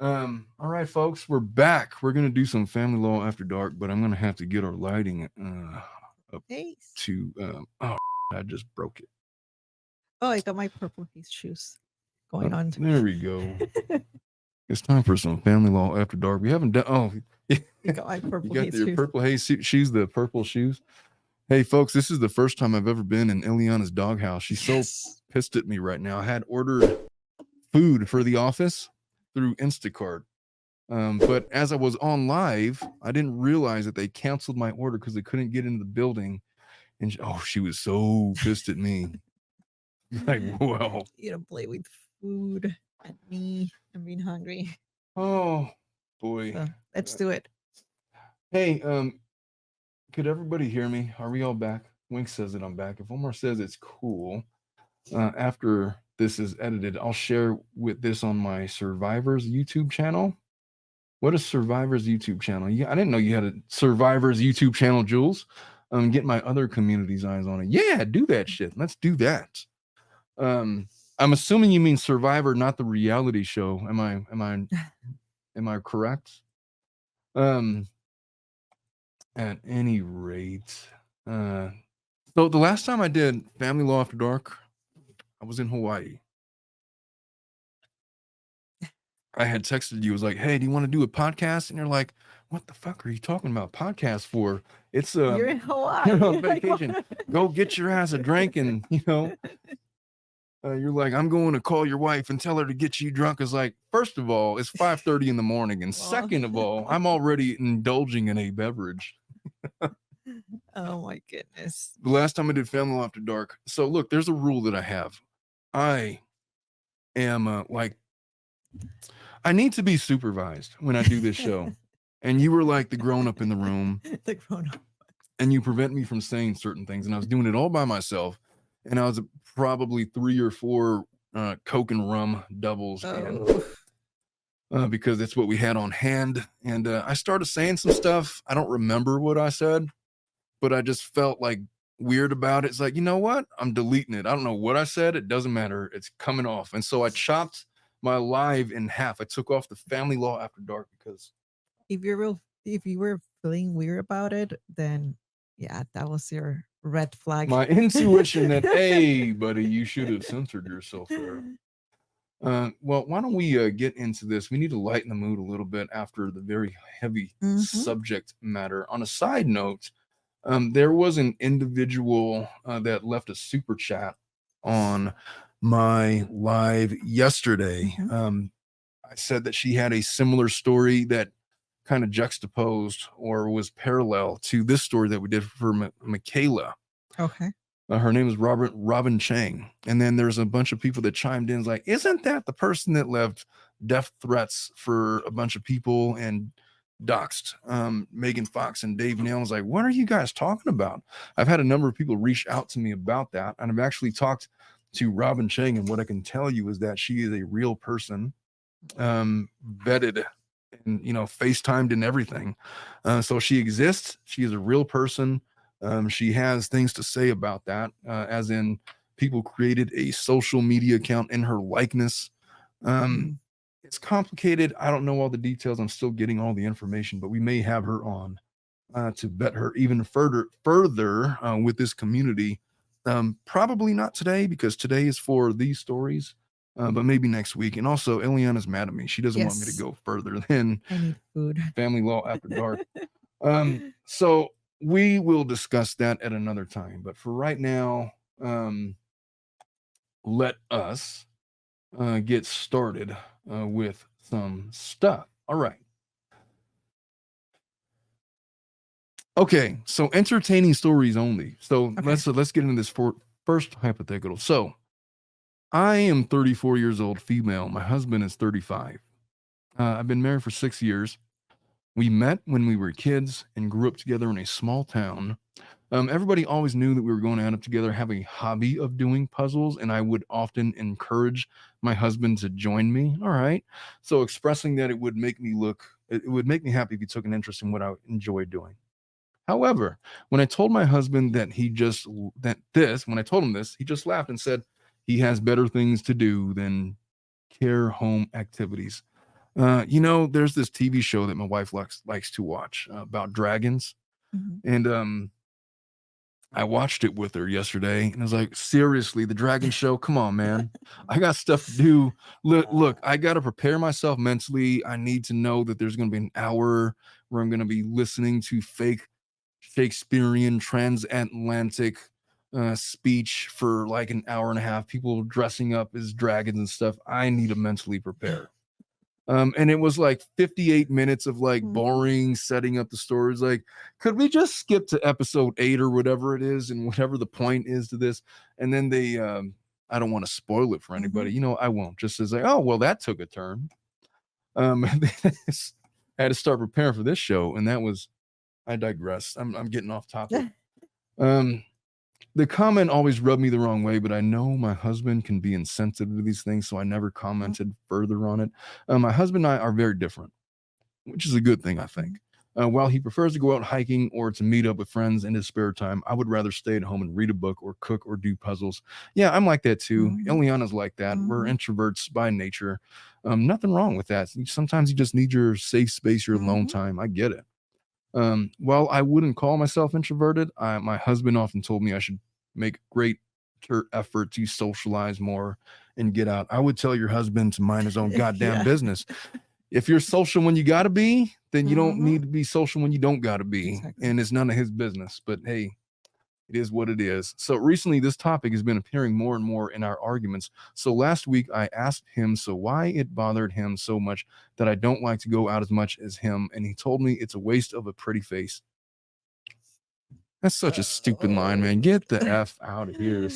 All right, folks, we're back. We're gonna do some family law after dark, but I'm gonna have to get our lighting up Haze. to oh I just broke it. Oh, I got my purple haze shoes going on. There we go. It's time for some family law after dark. We haven't done You got my you purple got haze your shoes. purple haze shoes, the purple shoes. Hey folks, this is the first time I've ever been in Ileana's doghouse. She's so Yes. pissed at me right now. I had ordered food for the office through Instacart. But as I was on live, I didn't realize that they canceled my order because they couldn't get into the building. And she was so pissed at me. Like, well, You don't play with food and me. I'm being hungry. oh boy. So let's do it. Hey, could everybody hear me? Are we all back? Wink says that I'm back. If Omar says it's cool, after this is edited, I'll share with this on my Survivors YouTube channel. What is Survivors YouTube channel? Yeah, I didn't know you had a Survivors YouTube channel, Jules. Get my other community's eyes on it. Yeah, do that shit. Let's do that. I'm assuming you mean Survivor, not the reality show. Am I correct? At any rate, so the last time I did Family Law After Dark, I was in Hawaii. I had texted you, was like, hey, do you want to do a podcast? And you're like, what the fuck are you talking about podcast for? It's You're in Hawaii. you're on vacation. Go get your ass a drink and you're like, I'm going to call your wife and tell her to get you drunk. It's like, first of all, it's 5:30 in the morning. And second of all, I'm already indulging in a beverage. Oh my goodness. The last time I did Family Law After Dark. So look, there's a rule that I have. I am I need to be supervised when I do this show. And you were like the grown up in the room. The grown up. And you prevent me from saying certain things. And I was doing it all by myself. And I was probably 3 or 4 Coke and rum doubles in, because that's what we had on hand. And I started saying some stuff. I don't remember what I said, but I just felt like weird about it. It's like, you know what? I'm deleting it. I don't know what I said. It doesn't matter. It's coming off. And so I chopped my live in half. I took off the Family Law After Dark because if you were feeling weird about it, then yeah, that was your red flag. my intuition that, hey, buddy, you should have censored yourself there. Well, why don't we get into this? We need to lighten the mood a little bit after the very heavy subject matter. On a side note, there was an individual that left a super chat on my live yesterday. I said that she had a similar story that kind of juxtaposed or was parallel to this story that we did for Michaela. Okay. Her name is Robin Chang. And then there's a bunch of people that chimed in like, isn't that the person that left death threats for a bunch of people and doxed Megan Fox and Dave Neal? I was like, what are you guys talking about? I've had a number of people reach out to me about that. And I've actually talked to Robin Chang. And what I can tell you is that she is a real person, vetted and, FaceTimed and everything. So she exists. She is a real person. She has things to say about that, as in people created a social media account in her likeness. It's complicated. I don't know all the details. I'm still getting all the information, but we may have her on to vet her even further with this community. Probably not today, because today is for these stories, but maybe next week. And also, Ileana's mad at me. She doesn't want me to go further than I need food. Family Law After Dark. So we will discuss that at another time. But for right now, let us get started with some stuff. All right. Okay, so entertaining stories only. So let's get into this first hypothetical. So I am 34 years old, female. My husband is 35. I've been married for 6 years. We met when we were kids and grew up together in a small town. Everybody always knew that we were going to end up together, have a hobby of doing puzzles, and I would often encourage my husband to join me. All right. So expressing that it would make me happy if he took an interest in what I enjoy doing. However, when I told my husband when I told him this, he just laughed and said he has better things to do than care home activities. There's this TV show that my wife likes to watch about dragons, Mhm. and I watched it with her yesterday, and I was like, seriously, the dragon show? Come on, man. I got stuff to do. Look, I got to prepare myself mentally. I need to know that there's going to be an hour where I'm going to be listening to fake Shakespearean transatlantic speech for like an hour and a half, people dressing up as dragons and stuff. I need to mentally prepare. And it was like 58 minutes of like Mhm. boring setting up the stories. Like, could we just skip to episode 8 or whatever it is, and whatever the point is to this? And then I don't want to spoil it for anybody. Mhm. I won't. Just as like, oh well, that took a turn. I had to start preparing for this show, and that was. I digress. I'm getting off topic. Um, the comment always rubbed me the wrong way, but I know my husband can be insensitive to these things, so I never Mhm. commented further on it. My husband and I are very different, which is a good thing, I think. Mhm. While he prefers to go out hiking or to meet up with friends in his spare time, I would rather stay at home and read a book or cook or do puzzles. Yeah, I'm like that too. Mhm. Eliana's like that. We're Mhm. introverts by nature. Nothing wrong with that. Sometimes you just need your safe space, your alone Mhm. time. I get it. While I wouldn't call myself introverted, my husband often told me I should make great effort to socialize more and get out. I would tell your husband to mind his own goddamn Yeah. business. If you're social when you got to be, then you don't Mhm. need to be social when you don't got to be. Exactly. And it's none of his business. But hey, it is what it is. So recently, this topic has been appearing more and more in our arguments. So last week, I asked him why it bothered him so much that I don't like to go out as much as him. And he told me it's a waste of a pretty face. That's such a stupid line, man. Get the F out of here.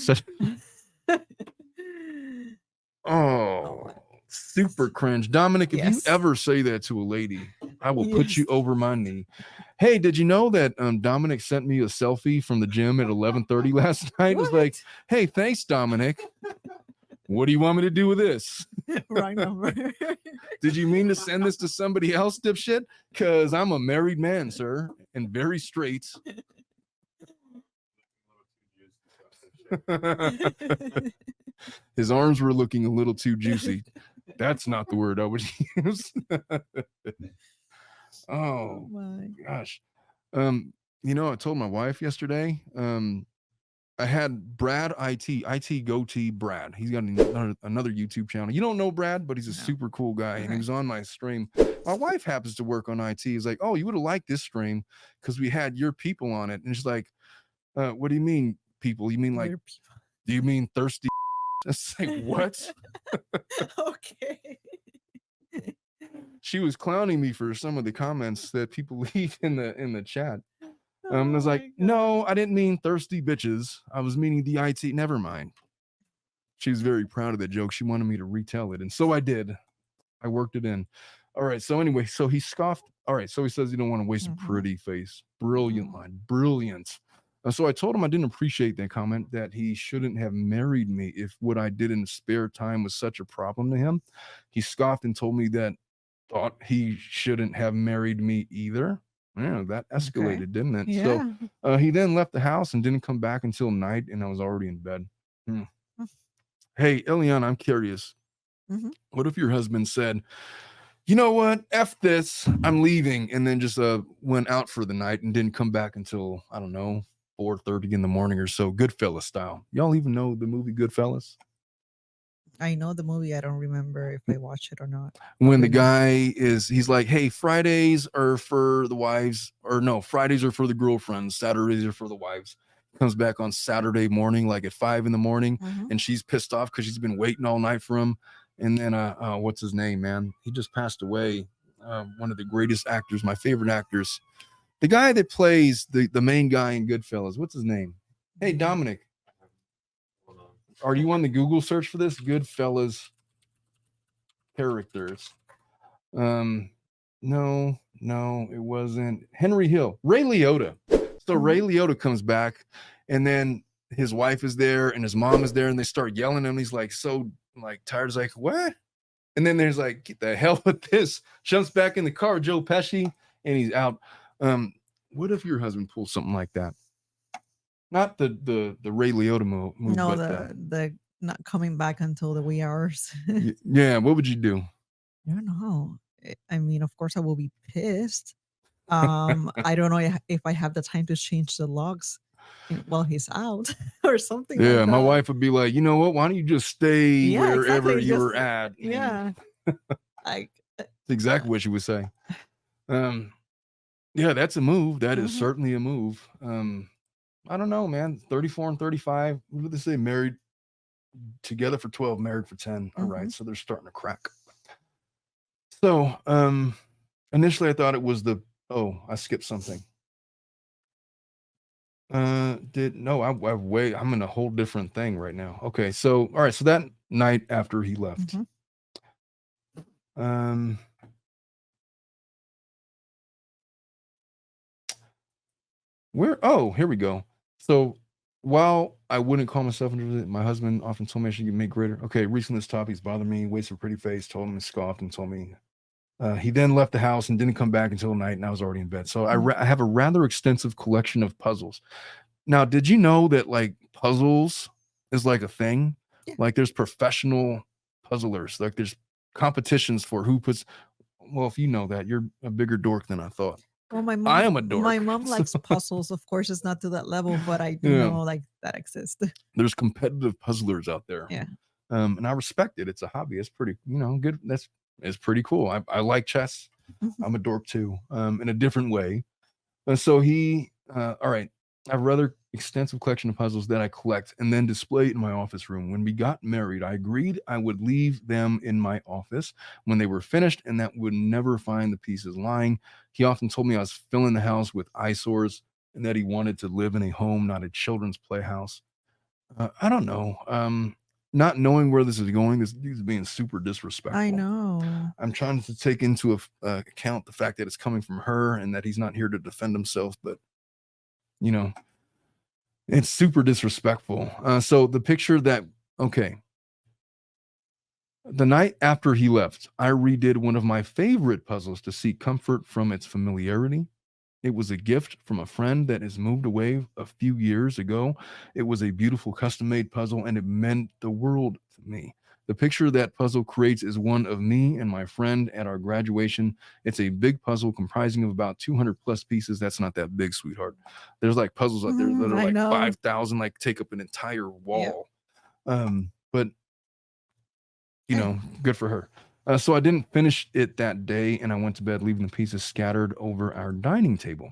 Oh Oh, my. super cringe. Dominic, if you Yes. ever say that to a lady, I will put you Yes. over my knee. Hey, did you know that Dominic sent me a selfie from the gym at 11:30 last night? It was like, What? hey, thanks, Dominic. What do you want me to do with this? Wrong number. Did you mean to send this to somebody else, dipshit? Because I'm a married man, sir, and very straight. His arms were looking a little too juicy. That's not the word I would use. Oh Oh my. gosh. I told my wife yesterday, I had Brad IT Goatee Brad. He's got another YouTube channel. You don't know Brad, but he's a No. super cool guy, and he Okay. was on my stream. My wife happens to work on IT. He's like, "Oh, you would have liked this stream because we had your people on it." And she's like, "What do you mean people? You mean like, Your do you mean thirsty?" It's like, what? people. Okay. She was clowning me for some of the comments that people leave in the chat. I Oh was like, my god. no, I didn't mean thirsty bitches. I was meaning the IT. Never mind. She was very proud of that joke. She wanted me to retell it. And so I did. I worked it in. All right. So anyway, so he scoffed. All right. So he says you don't want to waste a Mhm. pretty face. Brilliant Mhm. line. Brilliant. So I told him I didn't appreciate that comment, that he shouldn't have married me if what I did in spare time was such a problem to him. He scoffed and told me that thought he shouldn't have married me either. Yeah, that Okay. escalated, didn't it? So Yeah. he then left the house and didn't come back until night, and I was already in bed. Hmm. Hey, Eliana, I'm curious. Mhm. What if your husband said, you know what, F this, I'm leaving, and then just went out for the night and didn't come back until, I don't know, 4:30 in the morning or so, Goodfellas style. Y'all even know the movie Goodfellas? I know the movie. I don't remember if I watched it or not. Not When the really. guy he's like, hey, Fridays are for the wives, or no, Fridays are for the girlfriends, Saturdays are for the wives. Comes back on Saturday morning, like at 5 in the morning, Mhm. and she's pissed off because she's been waiting all night for him. And then what's his name, man? He just passed away. One of the greatest actors, my favorite actors, the guy that plays the main guy in Goodfellas. What's his name? Hey, Dominic, are you on the Google search for this? Goodfellas characters. Um, no, it wasn't Henry Hill. Ray Liotta. So Ray Mhm. Liotta comes back, and then his wife is there, and his mom is there, and they start yelling at him. He's like so like tired. He's like, what? And then there's like, get the hell with this. Jumps back in the car, Joe Pesci, and he's out. Um, what if your husband pulls something like that? Not the Ray Liotta move, No, but the not coming back until the wee hours. yeah. What would you do? I don't know. I mean, of course, I will be pissed. I don't know if I have the time to change the logs while he's out or something Yeah, like my that. wife would be like, you know what? Why don't you just stay Yeah, wherever exactly. you Just were at? And yeah, like it's uh, exactly what she would say. Um, yeah, that's a move. That is mhm, certainly a move. I don't know, man. 34 and 35. What did they say? Married together for 12, married for 10. All right. mhm. So they're starting to crack. So initially I thought it was I skipped something. I'm in a whole different thing right now. Okay, so all right, so that night after he left, Mhm. um, here we go. So while I wouldn't call myself interested, my husband often told me I should make greater. Okay, recently this topic, he's bothered me, wasted a pretty face, told him, scoffed, and told me. He then left the house and didn't come back until night, and I was already in bed. So Mm. I have a rather extensive collection of puzzles. Now, did you know that like puzzles is like a thing? Yeah. Like there's professional puzzlers. Like there's competitions for who puts. Well, if you know that, you're a bigger dork than I thought. Well, I am a my dork. mom So, likes puzzles. Of course, it's not to that level, but I do yeah, know like that exists. there's competitive puzzlers out there, Yeah. and I respect it. It's a hobby. It's pretty, good. It's pretty cool. I like chess. Mhm. I'm a dork too, in a different way. And so all right, I have a rather extensive collection of puzzles that I collect and then display in my office room. When we got married, I agreed I would leave them in my office when they were finished and that would never find the pieces lying. He often told me I was filling the house with eyesores and that he wanted to live in a home, not a children's playhouse. I don't know. Not knowing where this is going, this is being super I disrespectful. know. I'm trying to take into account the fact that it's coming from her and that he's not here to defend himself, but you know, it's super disrespectful. So the picture that okay, the night after he left, I redid one of my favorite puzzles to seek comfort from its familiarity. It was a gift from a friend that has moved away a few years ago. It was a beautiful custom made puzzle and it meant the world to me. The picture that puzzle creates is one of me and my friend at our graduation. It's a big puzzle comprising of about 200 plus pieces. That's not that big, sweetheart. There's like puzzles out there that are I like know. 5,000, like take up an entire Yeah. wall. But Eh, good for her. So I didn't finish it that day and I went to bed, leaving the pieces scattered over our dining table.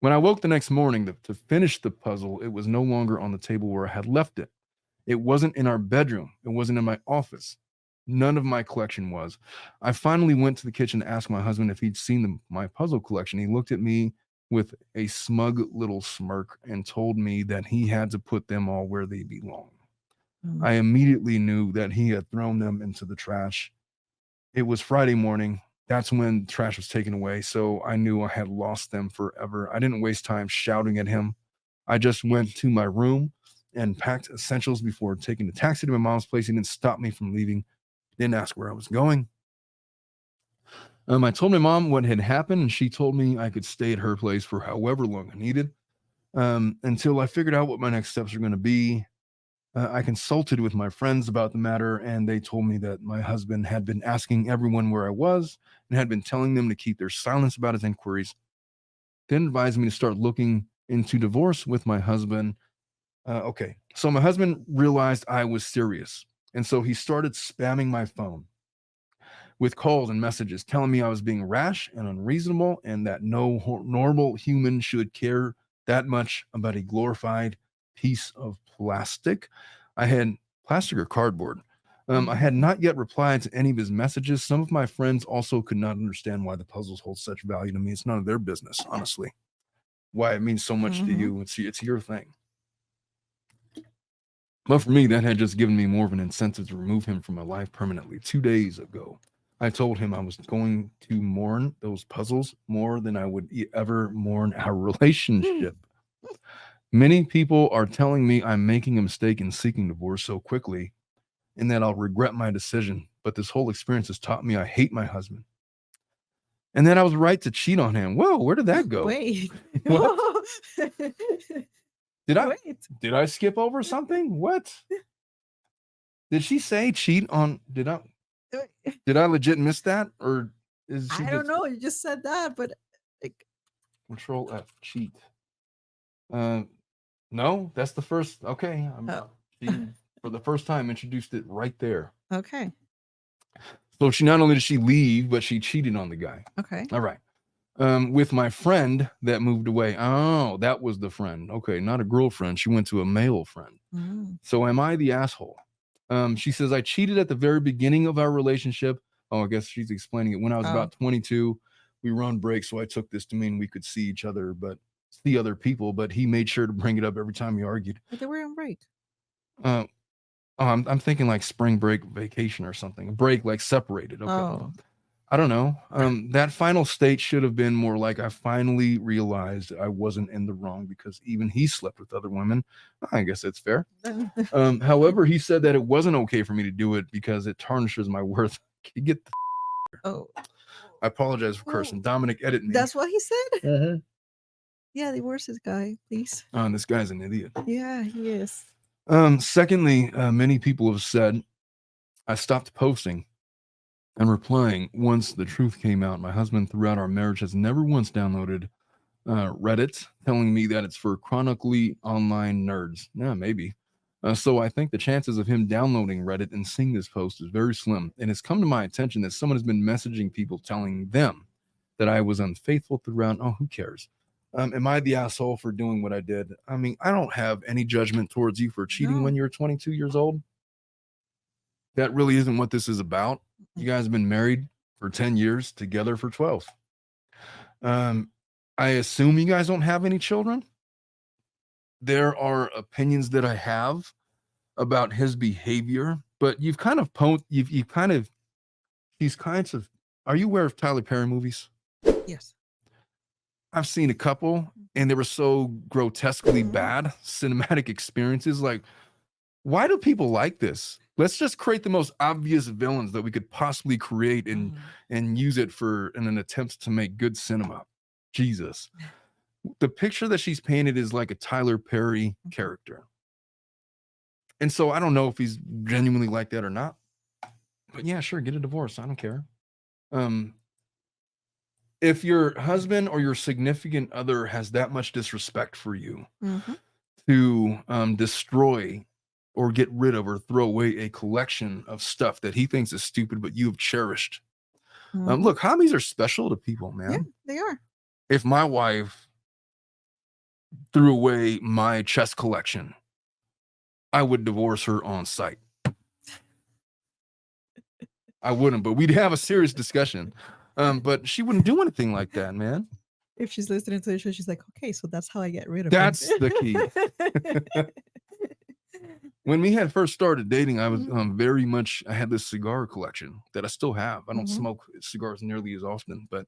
When I woke the next morning to finish the puzzle, it was no longer on the table where I had left it. It wasn't in our bedroom. It wasn't in my office. None of my collection was. I finally went to the kitchen to ask my husband if he'd seen my puzzle collection. He looked at me with a smug little smirk and told me that he had to put them all where they belong. mm, I immediately knew that he had thrown them into the trash. It was Friday morning. That's when trash was taken away. So I knew I had lost them forever. I didn't waste time shouting at him. I just went to my room and packed essentials before taking the taxi to my mom's place. He didn't stop me from leaving, didn't ask where I was going. I told my mom what had happened, and she told me I could stay at her place for however long I needed until I figured out what my next steps are going to be. I consulted with my friends about the matter, and they told me that my husband had been asking everyone where I was and had been telling them to keep their silence about his inquiries. Then advised me to start looking into divorce with my husband. Okay, so my husband realized I was serious, and so he started spamming my phone with calls and messages telling me I was being rash and unreasonable and that no normal human should care that much about a glorified piece of plastic. I had plastic or cardboard. I had mm, not yet replied to any of his messages. Some of my friends also could not understand why the puzzles hold such value to me. It's none of their business, yeah. honestly. Why it means so much to Mhm. you. It's your thing. But for me, that had just given me more of an incentive to remove him from my life permanently. 2 days ago, I told him I was going to mourn those puzzles more than I would ever mourn our Mm. relationship. Many people are telling me I'm making a mistake in seeking divorce so quickly and that I'll regret my decision. But this whole experience has taught me I hate my husband and that I was right to cheat on him. Whoa, where did that go? Wait. What? Did I Wait. did I skip over something? What? Did she say cheat on did I legit miss that? Or Is she I don't just know. You just said that, but like, Control F, cheat? Uh, no, that's the first. Okay, oh, she for the first time introduced it right there. okay, So she not only did she leave, but she cheated on the guy. okay. All right. With my friend that moved away. Oh, that was the friend. Okay, not a girlfriend. She went to a male friend. Mm. So am I the asshole? She says I cheated at the very beginning of our relationship. Oh, I guess she's explaining it. When I was Oh, about 22, we were on break, so I took this to mean we could see each other, but see other people. But he made sure to bring it up every time we argued. but they were on break. Uh, I'm thinking like spring break vacation or something. A break like separated. Okay. Oh, I don't know. That final state should have been more like I finally realized I wasn't in the wrong because even he slept with other women. I guess that's fair. However, he said that it wasn't okay for me to do it because it tarnishes my worth. Can you get the oh, I apologize for oh, cursing. Dominic, edit me. that's what he said. Mhm. Yeah, divorce this guy, please. This guy's an idiot. Yeah, he is. Secondly, many people have said I stopped posting and replying once the truth came out. My husband, throughout our marriage, has never once downloaded Reddit, telling me that it's for chronically online nerds. Yeah, maybe. So I think the chances of him downloading Reddit and seeing this post is very slim. And it's come to my attention that someone has been messaging people telling them that I was unfaithful throughout. Oh, who cares? Am I the asshole for doing what I did? I mean, I don't have any judgment towards you for cheating No. when you're 22 years old. That really isn't what this is about. You guys have been married for 10 years, together for 12. Um, I assume you guys don't have any children. There are opinions that I have about his behavior, but you've kind of you've kind of these kinds of are you aware of Tyler Perry movies? Yes. I've seen a couple and they were so grotesquely Mhm. bad cinematic experiences. Like, why do people like this? Let's just create the most obvious villains that we could possibly create and Mhm. use it for in an attempt to make good cinema. Jesus. The picture that she's painted is like a Tyler Perry Mhm. character. And so I don't know if he's genuinely like that or not. But yeah, sure, get a divorce. I don't care. Um, if your husband or your significant other has that much disrespect for you Mhm. to destroy or get rid of or throw away a collection of stuff that he thinks is stupid, but you've cherished. Mhm. Look, hobbies are special to people, Yeah, man. they are. If my wife threw away my chess collection, I would divorce her on sight. I wouldn't, but we'd have a serious discussion. But she wouldn't do anything like that, man. If she's listening to the show, she's like, okay, so that's how I get rid of him. That's the key. When we had first started dating, I was very much, I had this cigar collection that I still have. I don't Mhm. smoke cigars nearly as often, but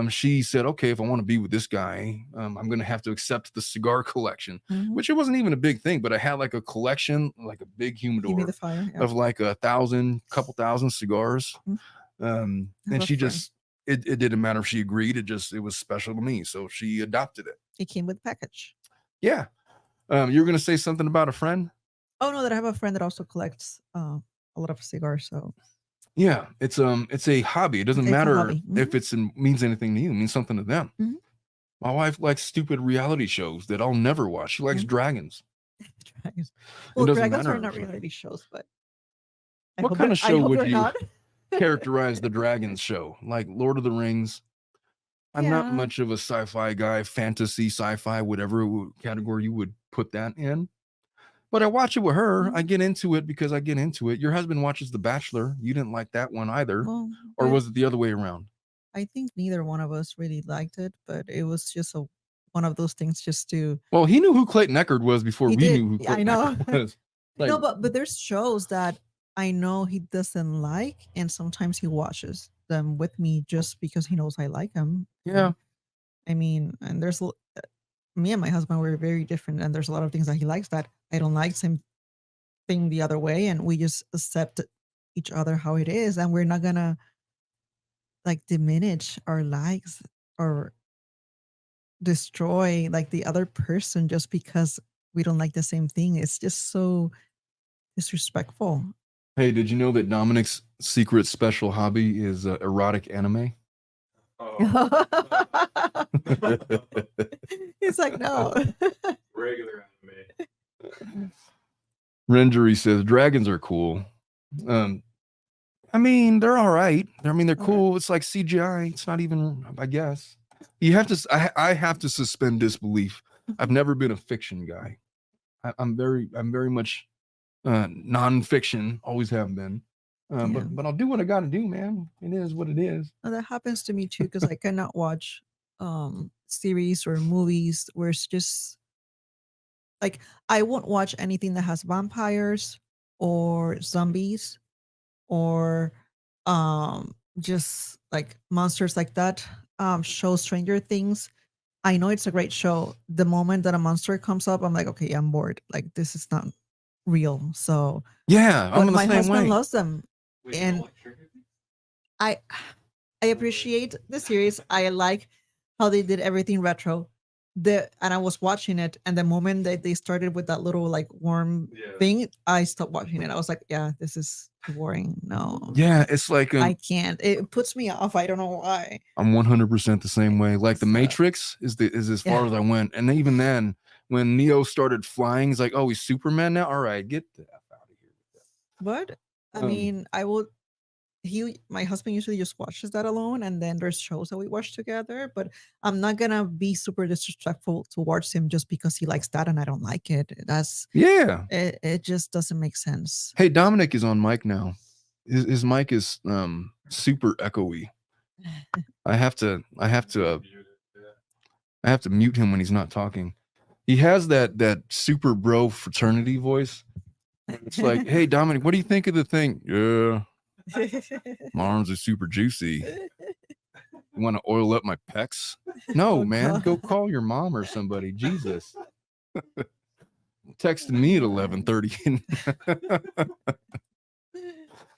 she said, okay, if I want to be with this guy, I'm going to have to accept the cigar collection, Mhm. which it wasn't even a big thing, but I had like a collection, like a big humidor Humidifier. Yeah. of like couple thousand cigars. Mhm. I have And a she friend. just, it didn't matter if she agreed. It was special to me. So she adopted it. It came with package. Yeah. You're going to say something about a friend? Oh no, that I have a friend that also collects a lot of cigars. So Yeah, it's a hobby. It doesn't it's a matter hobby. if means anything to you. It means something to them. Mhm. My wife likes stupid reality shows that I'll never watch. She likes Yeah. dragons. Dragons. It Well, doesn't dragons are matter. not reality shows, but What kind of I show hope would they're you not. characterize the dragons show? Like Lord of the Rings? I'm not Yeah. much of a sci-fi guy, fantasy, sci-fi, whatever category you would put that in. But I watch it with her. I Mhm. get into it because I get into it. Your husband watches The Bachelor. You didn't like that one either. Well, Or but was it the other way around? I think neither one of us really liked it, but it was just one of those things just to Well, he knew who Clayton Eckard was before he we did. knew who I Clayton know. Eckard was. Like, No, but there's shows that I know he doesn't like, and sometimes he watches them with me just because he knows I like him. yeah. And I mean, and me and my husband were very different, and there's a lot of things that he likes that I don't like. Same thing the other way, and we just accept each other how it is, and we're not gonna like diminish our likes or destroy like the other person just because we don't like the same thing. It's just so disrespectful. Hey, did you know that Dominic's secret special hobby is erotic anime? Oh, He's like, no. regular anime. Rendery says dragons are cool. Um, I mean, they're all right. I mean, they're All right. cool. It's like CGI. It's not even, I guess. You have to, I have to suspend disbelief. I've never been a fiction guy. I'm very much non-fiction. Always have been. Yeah. But I'll do what I got to do, man. It is what it is. And that happens to me too, because I cannot watch series or movies where it's just like I won't watch anything that has vampires or zombies or just like monsters like that. Show Stranger Things. I know it's a great show. The moment that a monster comes up, I'm like, okay, I'm bored. Like this is not real. So, Yeah, I'm but in the my same husband way. loves them, Wait, you and don't like Stranger Things? I I appreciate the series. I like how they did everything retro. And I was watching it, and the moment that they started with that little like worm Yeah. thing, I stopped watching it. I was like, yeah, this is too boring. No, Yeah, it's like I can't. It puts me off. I don't know why. I'm 100% the same way. Like the So, Matrix is as far yeah. as I went, and even then, when Neo started flying, he's like, "Oh, he's Superman now. All right, get the f out of here." But I Um, mean, I will. My husband usually just watches that alone, and then there's shows that we watch together. But I'm not gonna be super disrespectful towards him just because he likes that and I don't like it. yeah. It just doesn't make sense. Hey, Dominic is on mic now. His mic is super echoey. I have to mute him when he's not talking. He has that super bro fraternity voice. It's like, hey Dominic, what do you think of the thing? Yeah, my arms are super juicy. You want to oil up my pecs? No, Oh, man. God. Go call your mom or somebody. Jesus. Texting me at 11:30.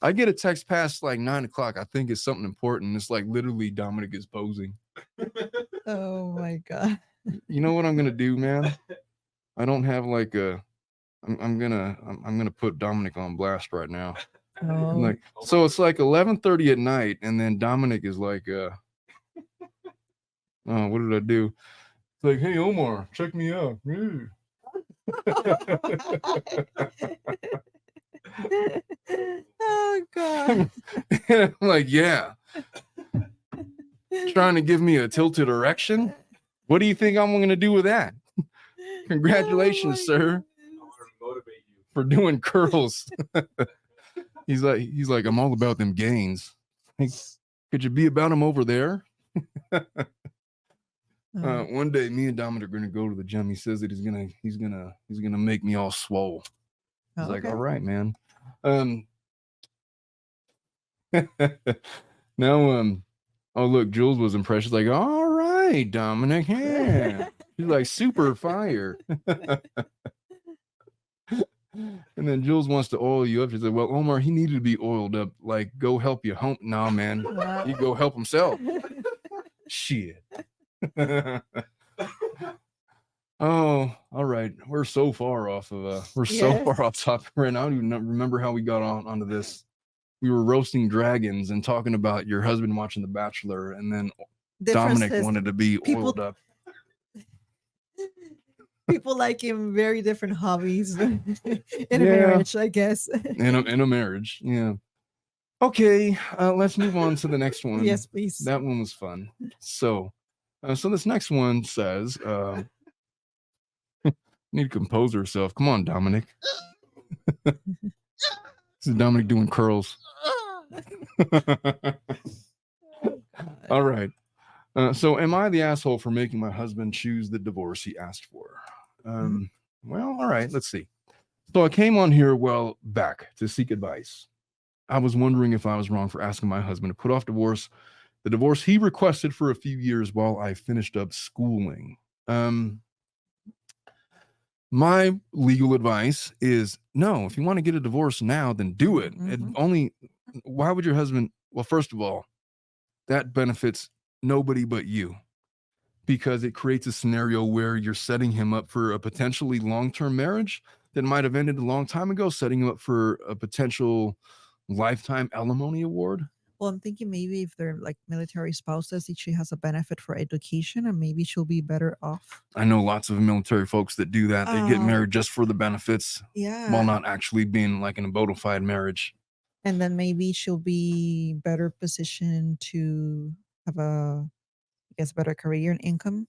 I get a text past like 9 o'clock. I think it's something important. It's like literally Dominic is posing. Oh my God. You know what I'm gonna do, man? I don't have like a. I'm gonna put Dominic on blast right now. Oh. Like, so it's like 11:30 at night, and then Dominic is like, oh, what did I do? It's like, hey Omar, check me out. Oh God. I'm like, yeah. Trying to give me a tilted erection? What do you think I'm gonna do with that? Congratulations, Oh, sir, I want to motivate you. for doing curls. he's like, I'm all about them gains. Like, could you be about them over there? One day, me and Dominic are gonna go to the gym. He says that he's gonna make me all swole. He's like, okay. all right, man. Now, oh look, Jules was impressed. She's like, all right, Dominic, yeah. She's like super fire. And then Jules wants to oil you up. She said, well, Omar, he needed to be oiled up. Like, go help you home. No, man. He go help himself. Shit. Oh, all right. We're so far off of Yes. far off topic right now. I don't even remember how we got onto this. We were roasting dragons and talking about your husband watching The Bachelor, and then Dominic Differences. wanted to be People- oiled up. People like him very different hobbies in a Yeah. marriage, I guess. In a marriage. Yeah. Okay, let's move on to the next one. Yes, please. That one was fun. So this next one says, need to compose herself. Come on, Dominic. This is Dominic doing curls. All right. So am I the asshole for making my husband choose the divorce he asked for? Well, all right, let's see. So I came on here back to seek advice. I was wondering if I was wrong for asking my husband to put off the divorce he requested for a few years while I finished up schooling. My legal advice is no, if you want to get a divorce now, then do it. Why would your husband? Well, first of all, that benefits nobody but you, because it creates a scenario where you're setting him up for a potentially long-term marriage that might have ended a long time ago, setting him up for a potential lifetime alimony award. Well, I'm thinking maybe if they're like military spouses, she has a benefit for education and maybe she'll be better off. I know lots of military folks that do that. They get Um, married just for the benefits while Yeah. not actually being like in a bona fide marriage. And then maybe she'll be better positioned to have I guess, better career and income in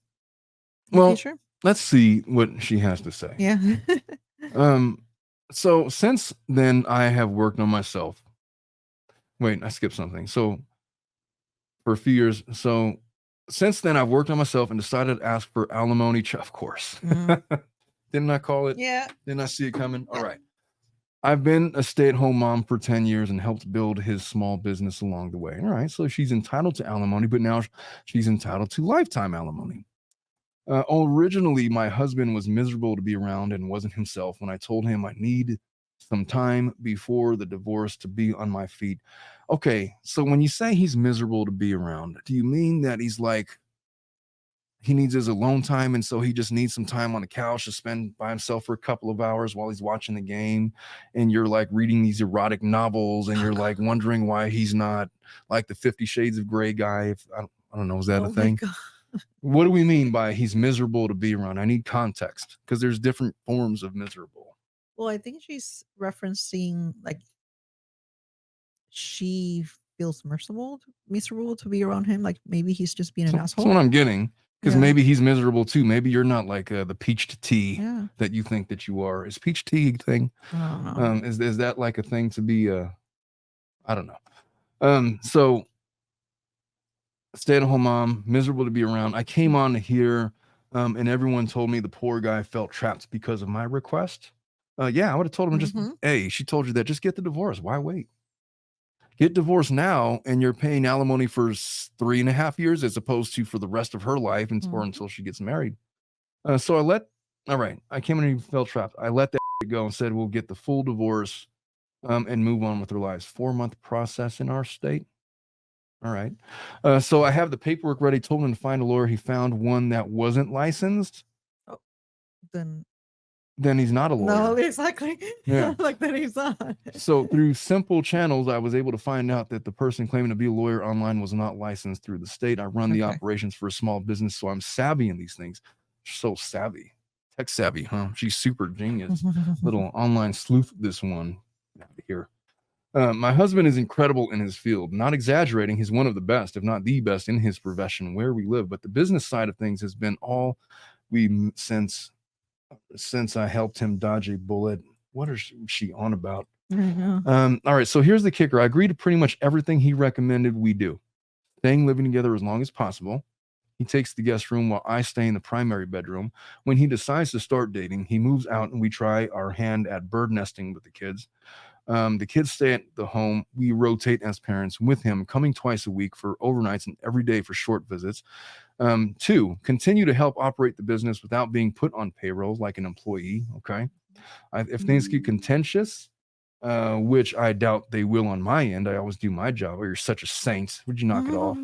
the Well, future. let's see what she has to say. Yeah. So since then, I have worked on myself. Wait, I skipped something. So for a few years, so since then, I've worked on myself and decided to ask for alimony. Of course. Mm. Didn't I call it? Yeah. Didn't I see it coming? All right. I've been a stay-at-home mom for 10 years and helped build his small business along the way. All right. So she's entitled to alimony, but now she's entitled to lifetime alimony. Originally, my husband was miserable to be around and wasn't himself when I told him I need some time before the divorce to be on my feet. Okay, so when you say he's miserable to be around, do you mean that he's like, he needs his alone time and so he just needs some time on the couch to spend by himself for a couple of hours while he's watching the game, and you're like reading these erotic novels and you're like wondering why he's not like the 50 Shades of Grey guy? If I don't know, is that a Oh my thing? God. What do we mean by he's miserable to be around? I need context because there's different forms of miserable. Well, I think she's referencing like she feels miserable to be around him. Like maybe he's just being an That's asshole. what I'm getting, because Yeah. maybe he's miserable too. Maybe you're not like the peached tea Yeah. that you think that you are. Is peach tea a thing? I don't know. Is that like a thing to be? I don't know. So stay-at-home mom, miserable to be around. I came on here, and everyone told me the poor guy felt trapped because of my request. Yeah, I would have told him just, Mhm. hey, she told you that. Just get the divorce. Why wait? Get divorced now, and you're paying alimony for 3.5 years as opposed to for the rest of her life or Mhm. until she gets married. So all right, I came in and felt trapped. I let that go and said, we'll get the full divorce and move on with their lives. 4-month process in our state. All right. So I have the paperwork ready, told him to find a lawyer. He found one that wasn't licensed. Then Then he's not a lawyer. no, exactly. Yeah. Like that he's not. So through simple channels, I was able to find out that the person claiming to be a lawyer online was not licensed through the state. I run the Okay. operations for a small business, so I'm savvy in these things. So savvy, tech savvy, huh? She's super genius. Little online sleuth, this one here. My husband is incredible in his field. Not exaggerating, he's one of the best, if not the best, in his profession where we live. But the business side of things has been all since I helped him dodge a bullet. What is she on about? I know. All right, so here's the kicker. I agree to pretty much everything he recommended we do. Staying living together as long as possible. He takes the guest room while I stay in the primary bedroom. When he decides to start dating, he moves out and we try our hand at bird nesting with the kids. The kids stay at the home. We rotate as parents with him, coming twice a week for overnights and every day for short visits. 2, continue to help operate the business without being put on payroll like an employee. Okay. If things get contentious, which I doubt they will on my end, I always do my job. Oh, you're such a saint. Would you knock it off?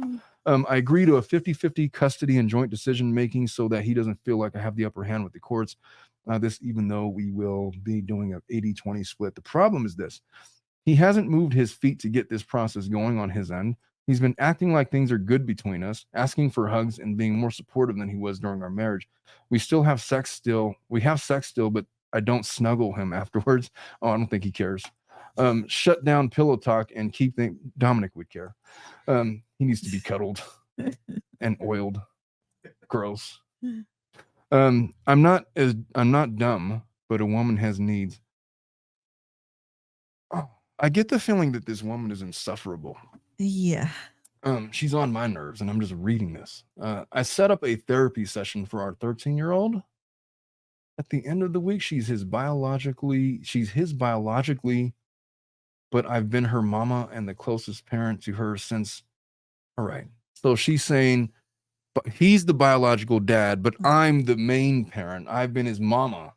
I agree to a 50-50 custody and joint decision making so that he doesn't feel like I have the upper hand with the courts. This, even though we will be doing an 80-20 split. The problem is this. He hasn't moved his feet to get this process going on his end. He's been acting like things are good between us, asking for hugs and being more supportive than he was during our marriage. We have sex still, but I don't snuggle him afterwards. Oh, I don't think he cares. Shut down pillow talk and keep things. Dominic would care. He needs to be cuddled and oiled. Gross. I'm not dumb, but a woman has needs. Oh, I get the feeling that this woman is insufferable. Yeah. She's on my nerves, and I'm just reading this. I set up a therapy session for our 13-year-old. At the end of the week, she's his biologically, but I've been her mama and the closest parent to her since. All right. So she's saying, but he's the biological dad, but I'm the main parent. I've been his mama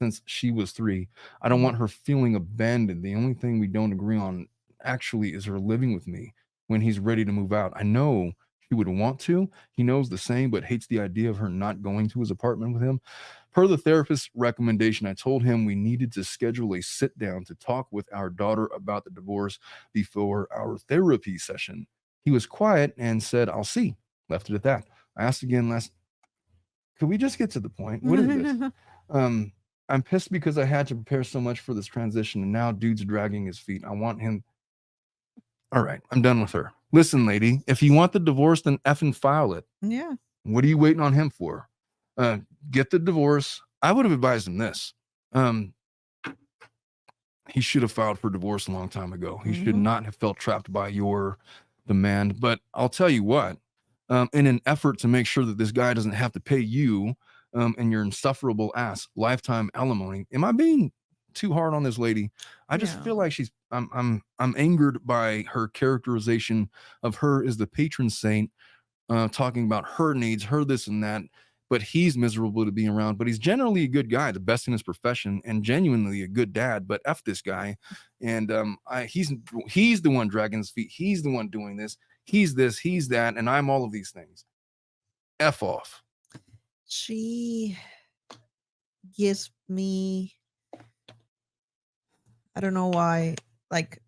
since she was 3. I don't want her feeling abandoned. The only thing we don't agree on actually is her living with me when he's ready to move out. I know she would want to. He knows the same, but hates the idea of her not going to his apartment with him. Per the therapist's recommendation, I told him we needed to schedule a sit down to talk with our daughter about the divorce before our therapy session. He was quiet and said, I'll see. Left it at that. I asked again could we just get to the point? What is this? I'm pissed because I had to prepare so much for this transition and now dude's dragging his feet. I want him. All right, I'm done with her. Listen, lady, if you want the divorce, then effing file it. Yeah. What are you waiting on him for? Get the divorce. I would have advised him this. He should have filed for divorce a long time ago. He should not have felt trapped by your demand. But I'll tell you what, in an effort to make sure that this guy doesn't have to pay you and your insufferable ass lifetime alimony, am I being too hard on this lady? I just feel like I'm angered by her characterization of her as the patron saint, talking about her needs, her this and that, but he's miserable to be around. But he's generally a good guy, the best in his profession, and genuinely a good dad. But F this guy, and he's the one dragging his feet. He's the one doing this. He's this. He's that, and I'm all of these things. F off. She gives me, I don't know why, like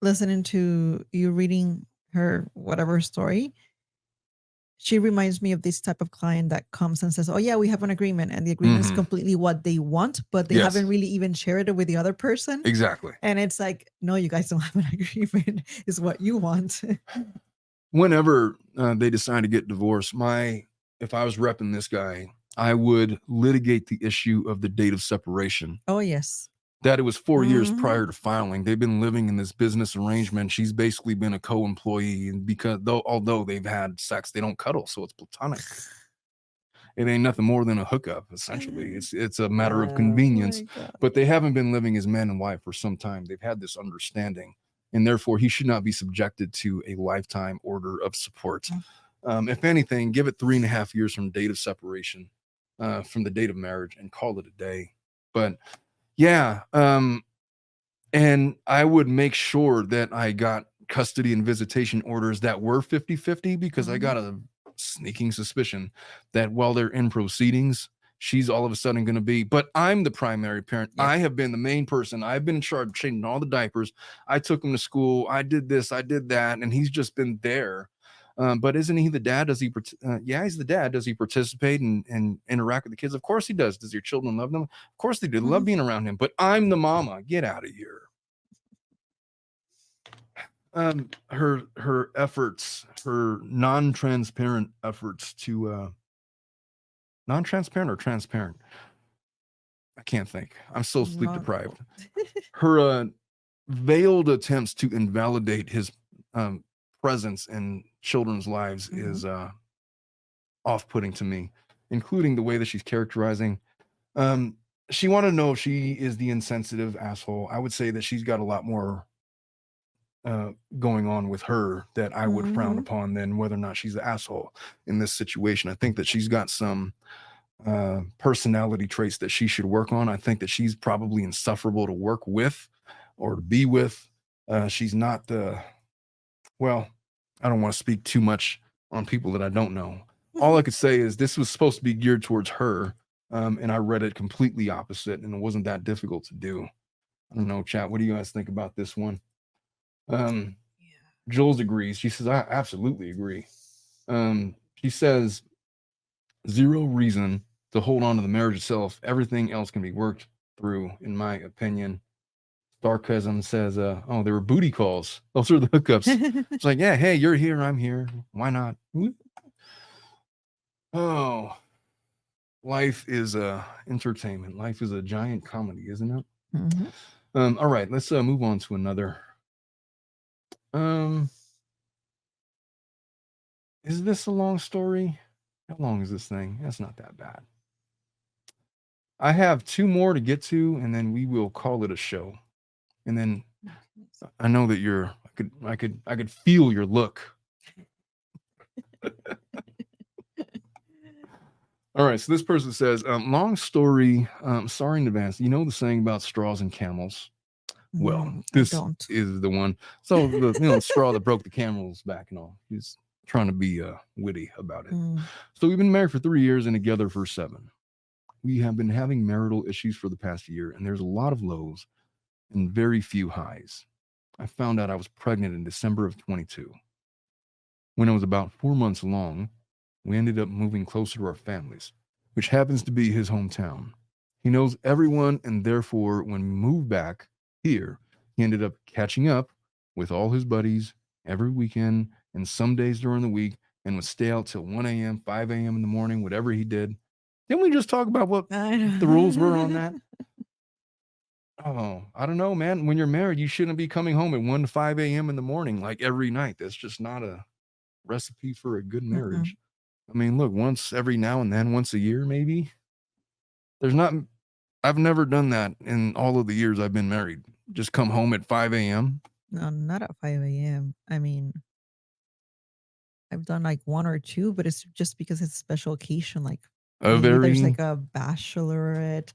listening to you reading her whatever story, she reminds me of this type of client that comes and says, oh yeah, we have an agreement, and the agreement is completely what they want, but they haven't really even shared it with the other person. Exactly. And it's like, no, you guys don't have an agreement. It's what you want. Whenever they decide to get divorced, if I was repping this guy, I would litigate the issue of the date of separation. Oh yes. That it was 4 years prior to filing. They've been living in this business arrangement. She's basically been a co-employee, and although they've had sex, they don't cuddle, so it's platonic. It ain't nothing more than a hookup, essentially. It's a matter of convenience. But they haven't been living as man and wife for some time. They've had this understanding, and therefore he should not be subjected to a lifetime order of support. If anything, give it 3.5 years from date of separation, from the date of marriage, and call it a day. But yeah, and I would make sure that I got custody and visitation orders that were 50-50, because I got a sneaking suspicion that while they're in proceedings, she's all of a sudden going to be, but I'm the primary parent. Yep. I have been the main person. I've been in charge of changing all the diapers. I took him to school. I did this, I did that. And he's just been there. But isn't he the dad? Does he? Yeah, he's the dad. Does he participate and interact with the kids? Of course he does. Does your children love them? Of course they do. They love being around him. But I'm the mama. Get out of here. Her efforts, her non-transparent efforts to non-transparent or transparent. I can't think. I'm so sleep deprived. Her veiled attempts to invalidate his presence in children's lives is off-putting to me, including the way that she's characterizing. She wanted to know if she is the insensitive asshole. I would say that she's got a lot more going on with her that I would frown upon than whether or not she's the asshole in this situation. I think that she's got some personality traits that she should work on. I think that she's probably insufferable to work with or to be with. She's not well, I don't want to speak too much on people that I don't know. All I could say is this was supposed to be geared towards her, and I read it completely opposite, and it wasn't that difficult to do. I don't know, chat. What do you guys think about this one? Jules agrees. She says, I absolutely agree. She says, zero reason to hold on to the marriage itself. Everything else can be worked through, in my opinion. Sarcasm says, oh, there were booty calls. Those are the hookups. It's like, yeah, hey, you're here, I'm here. Why not? Oh, life is entertainment. Life is a giant comedy, isn't it? All right, let's move on to another. Is this a long story? How long is this thing? That's not that bad. I have 2 more to get to, and then we will call it a show. And then I know that I could feel your look. All right, so this person says, long story, sorry in advance. You know the saying about straws and camels? Well, this is the one. So the straw that broke the camel's back and all. He's trying to be witty about it. So we've been married for 3 years and together for 7. We have been having marital issues for the past year, and there's a lot of lows and very few highs. I found out I was pregnant in December of 22. When I was about 4 months along, we ended up moving closer to our families, which happens to be his hometown. He knows everyone, and therefore, when we moved back here, he ended up catching up with all his buddies every weekend and some days during the week and would stay out till 1 a.m., 5 a.m. in the morning, whatever he did. Didn't we just talk about what I know. the rules were on that? Oh, I don't know, man. When you're married, you shouldn't be coming home at 1 to 5 a.m. in the morning like every night. That's just not a recipe for a good marriage. I mean, look, once every now and then, once a year, maybe. There's not, I've never done that in all of the years I've been married. Just come home at 5 a.m. No, not at 5 a.m. I mean, I've done like one or two, but it's just because it's a special occasion. Like maybe there's like a bachelorette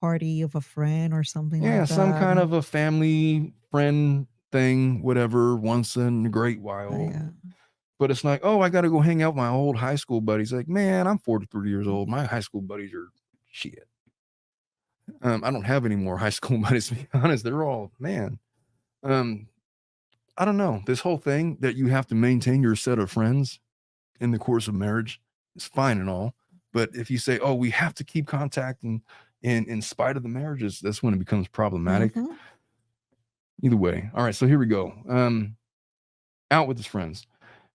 party of a friend or something like that. Some kind of a family friend thing, whatever, once in a great while. Yeah. But it's like, oh, I got to go hang out with my old high school buddies. Like, man, I'm 43 years old. My high school buddies are shit. I don't have any more high school buddies, to be honest. They're all, man. I don't know. This whole thing that you have to maintain your set of friends in the course of marriage is fine and all. But if you say, oh, we have to keep contact and in spite of the marriages, that's when it becomes problematic. Mhm. Either way. All right, so here we go. Out with his friends.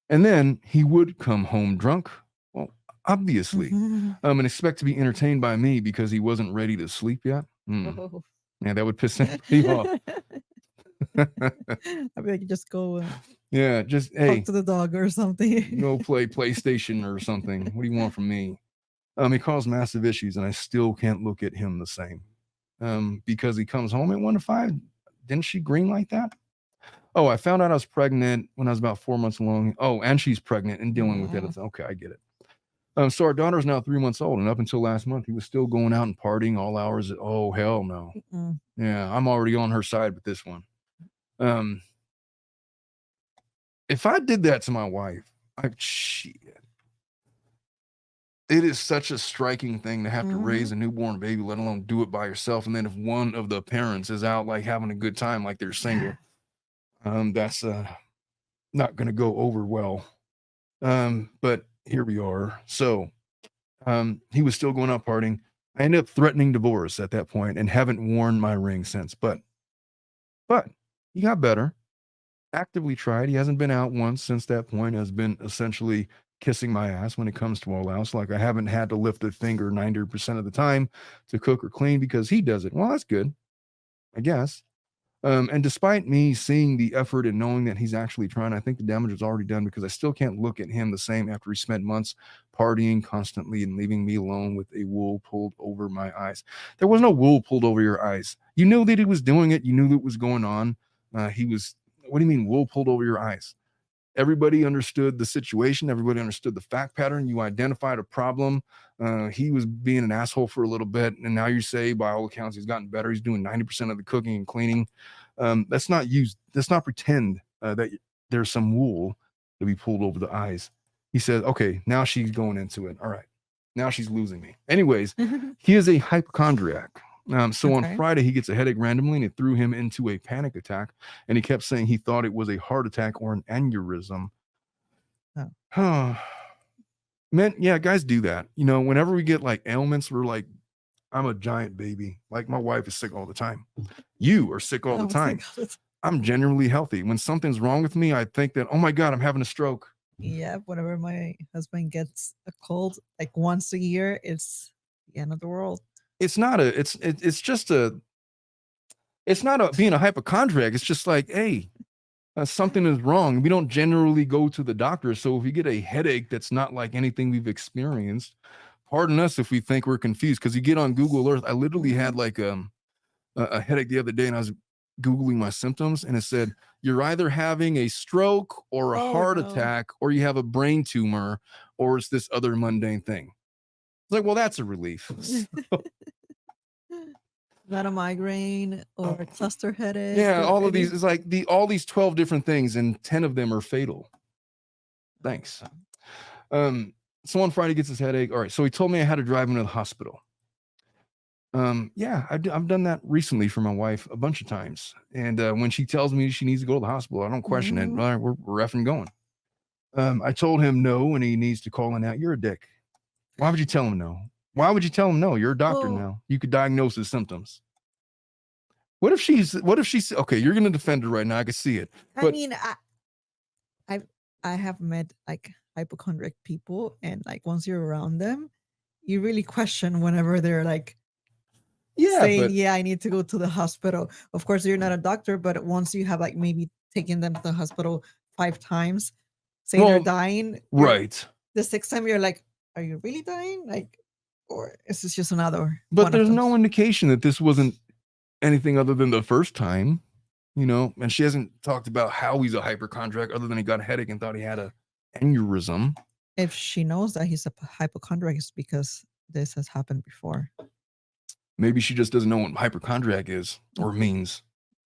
And then he would come home drunk. Well, obviously. Mhm. And expect to be entertained by me because he wasn't ready to sleep yet. Oh. Yeah, that would piss anybody off. I mean, I could just go Yeah, just hey, talk to the dog or something. go play PlayStation or something. What do you want from me? He caused massive issues, and I still can't look at him the same. Because he comes home at 1 to 5. Didn't she green like that? Oh, I found out I was pregnant when I was about 4 months along. Oh, and she's pregnant and dealing with it. Okay, I get it. So our daughter is now 3 months old, and up until last month, he was still going out and partying all hours. Oh, hell no. Yeah, I'm already on her side with this one. If I did that to my wife, shit. It is such a striking thing to have to raise a newborn baby, let alone do it by yourself. And then if one of the parents is out like having a good time, like they're single, that's not going to go over well. But here we are. So he was still going out partying. I ended up threatening divorce at that point and haven't worn my ring since. But he got better. Actively tried. He hasn't been out once since that point. Has been essentially kissing my ass when it comes to all else. Like I haven't had to lift a finger 90% of the time to cook or clean because he does it. Well, that's good, I guess. And despite me seeing the effort and knowing that he's actually trying, I think the damage is already done because I still can't look at him the same after he spent months partying constantly and leaving me alone with a wool pulled over my eyes. There was no wool pulled over your eyes. You knew that he was doing it. You knew that was going on. What do you mean wool pulled over your eyes? Everybody understood the situation. Everybody understood the fact pattern. You identified a problem. He was being an asshole for a little bit. And now you say, by all accounts, he's gotten better. He's doing 90% of the cooking and cleaning. Let's not pretend that there's some wool to be pulled over the eyes. He says, okay, now she's going into it. All right. Now she's losing me. Anyways, he is a hypochondriac. So on Friday, he gets a headache randomly and it threw him into a panic attack. And he kept saying he thought it was a heart attack or an aneurysm. Man, yeah, guys do that. You know, whenever we get like ailments, we're like, I'm a giant baby. Like my wife is sick all the time. You are sick all the time. I'm genuinely healthy. When something's wrong with me, I think that, oh my God, I'm having a stroke. Yeah, whenever my husband gets a cold, like once a year, it's the end of the world. It's not being a hypochondriac. It's just like, hey, something is wrong. We don't generally go to the doctor. So if you get a headache that's not like anything we've experienced, pardon us if we think we're confused. Because you get on Google Earth. I literally had like a headache the other day and I was Googling my symptoms and it said, you're either having a stroke or a heart attack or you have a brain tumor or it's this other mundane thing. It's like, well, that's a relief. Not a migraine or a cluster headache. Yeah, all of these is like all these 12 different things, and 10 of them are fatal. Thanks. So on Friday gets his headache. All right, so he told me I had to drive him to the hospital. Yeah, I've done that recently for my wife a bunch of times. And when she tells me she needs to go to the hospital, I don't question it. Mhm. All right, we're effing going. I told him no, and he needs to call in out. You're a dick. Why would you tell him no? Why would you tell him no? You're a doctor Well, now. You could diagnose his symptoms. What if she's okay? You're gonna defend her right now. I can see it. I But mean, I I have met like hypochondriac people, and like once you're around them, you really question whenever they're like yeah, saying, but "Yeah, I need to go to the hospital." Of course, you're not a doctor, but once you have like maybe taken them to the hospital 5 times, saying they're well, dying, you're right. the 6th time you're like, "Are you really dying?" Like, or is this just another But one of there's no those? indication that this wasn't anything other than the first time, and she hasn't talked about how he's a hypochondriac other than he got a headache and thought he had a aneurysm. If she knows that he's a hypochondriac, it's because this has happened before. Maybe she just doesn't know what hypochondriac is or Okay. means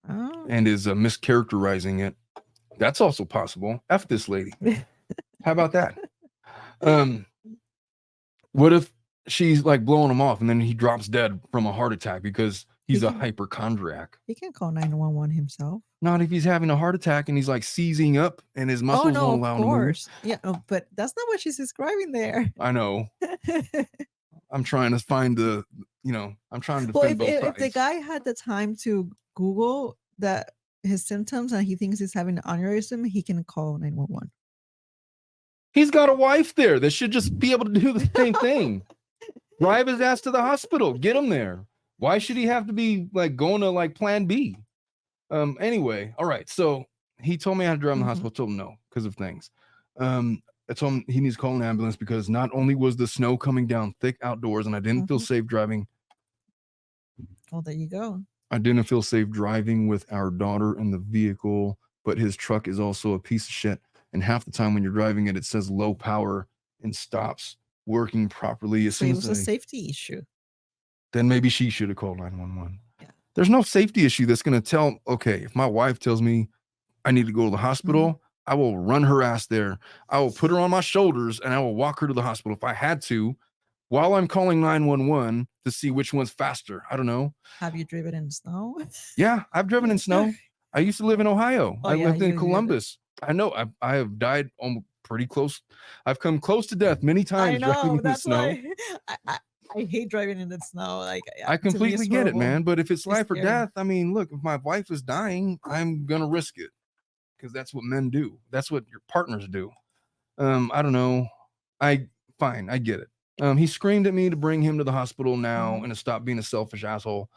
Oh. and is mischaracterizing it. That's also possible. F this lady. How about that? What if she's like blowing him off and then he drops dead from a heart attack because he's He a can hypochondriac? he can call 911 himself. Not if he's having a heart attack and he's like seizing up and his Oh muscles no, won't of allow him to move. course. Yeah, no, but that's not what she's describing there. I know. I'm trying to find I'm trying to Well, defend both if the sides. guy had the time to Google that his symptoms and he thinks he's having an aneurysm, he can call 911. He's got a wife there that should just be able to do the same thing. Drive his ass to the hospital. Get him there. Why should he have to be like going to like plan B? Anyway, all right. So he told me I had to drive him to the hospital. I told him no because of things. I told him he needs to call an ambulance because not only was the snow coming down thick outdoors and I didn't feel safe driving. Well, there you go. I didn't feel safe driving with our daughter in the vehicle, but his truck is also a piece of shit. And half the time when you're driving it, it says low power and stops working properly. As So soon it as was a safety issue. then maybe she should have called 911. Yeah. There's no safety issue that's going to tell, okay, if my wife tells me I need to go to the hospital, I will run her ass there. I will put her on my shoulders and I will walk her to the hospital if I had to while I'm calling 911 to see which one's faster. I don't know. Have you driven in snow? Yeah, I've driven in snow. I used to live in Ohio. Oh, I yeah, lived in you did. Columbus. I know I have died pretty close. I've come close to death many I times driving know. in the That's snow. why I hate driving in the snow. Like, I to me, completely it's get it, horrible. man. But if it's It's life or scary. death, I mean, look, if my wife is dying, I'm gonna risk it because that's what men do. That's what your partners do. I don't know. Fine, I get it. He screamed at me to bring him to the hospital now and to stop being a selfish asshole.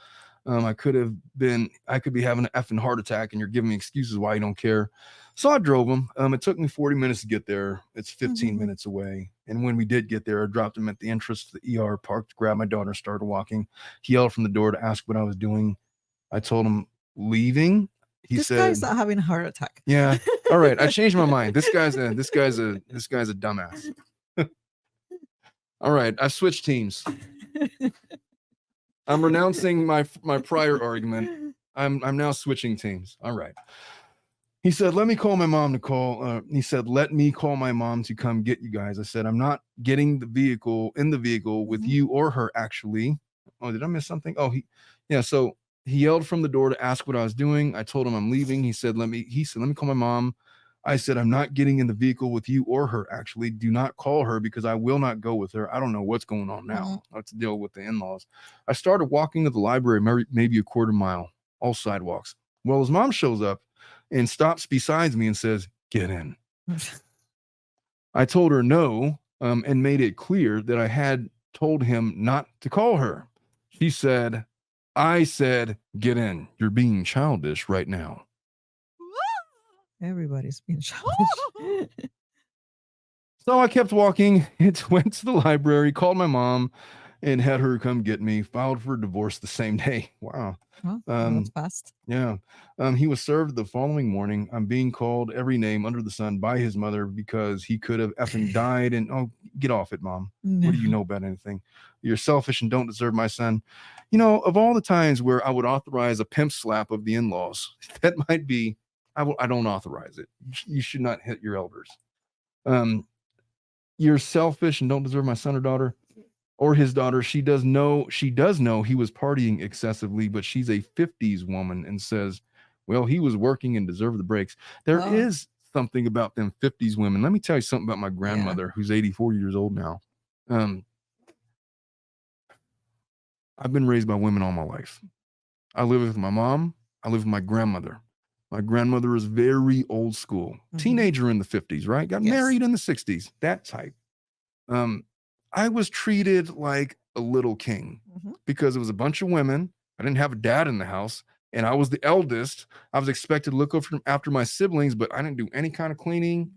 I could be having an effing heart attack and you're giving me excuses why you don't care. So I drove him. It took me 40 minutes to get there. It's 15 minutes away. And when we did get there, I dropped him at the entrance to the ER, parked, grabbed my daughter, started walking. He yelled from the door to ask what I was doing. I told him leaving. He This said, guy's not having a heart attack. yeah. All right. I changed my mind. This guy's a dumbass. All right. I've switched teams. I'm renouncing my prior argument. I'm now switching teams. All right. He said, let me call my mom to call. He said, let me call my mom to come get you guys. I said, I'm not getting in the vehicle with you or her, actually. Oh, did I miss something? Oh, so he yelled from the door to ask what I was doing. I told him I'm leaving. He said, let me call my mom. I said, I'm not getting in the vehicle with you or her, actually. Do not call her because I will not go with her. I don't know what's going on now. I have to deal with the in-laws. I started walking to the library, maybe a quarter mile, all sidewalks. Well, his mom shows up and stops beside me and says, get in. I told her no, and made it clear that I had told him not to call her. She said, I said, get in. You're being childish right now. Everybody's being childish. So I kept walking. It went to the library, called my mom, and had her come get me. Filed for divorce the same day. Wow. Well, that's fast. Yeah. He was served the following morning. I'm being called every name under the sun by his mother because he could have effing died. And get off it, Mom. No. What do you know about anything? You're selfish and don't deserve my son. Of all the times where I would authorize a pimp slap of the in-laws, that might be, I don't authorize it. You should not hit your elders. You're selfish and don't deserve my son or daughter. or his daughter, she does know he was partying excessively, but she's a 50s woman and says, well, he was working and deserved the breaks. There Oh. is something about them 50s women. Let me tell you something about my Yeah. grandmother, who's 84 years old now. I've been raised by women all my life. I live with my mom. I live with my grandmother. My grandmother is very old school, teenager in the 50s, right? Got Yes. married in the 60s, that type. I was treated like a little king because it was a bunch of women. I didn't have a dad in the house, and I was the eldest. I was expected to look after my siblings, but I didn't do any kind of cleaning.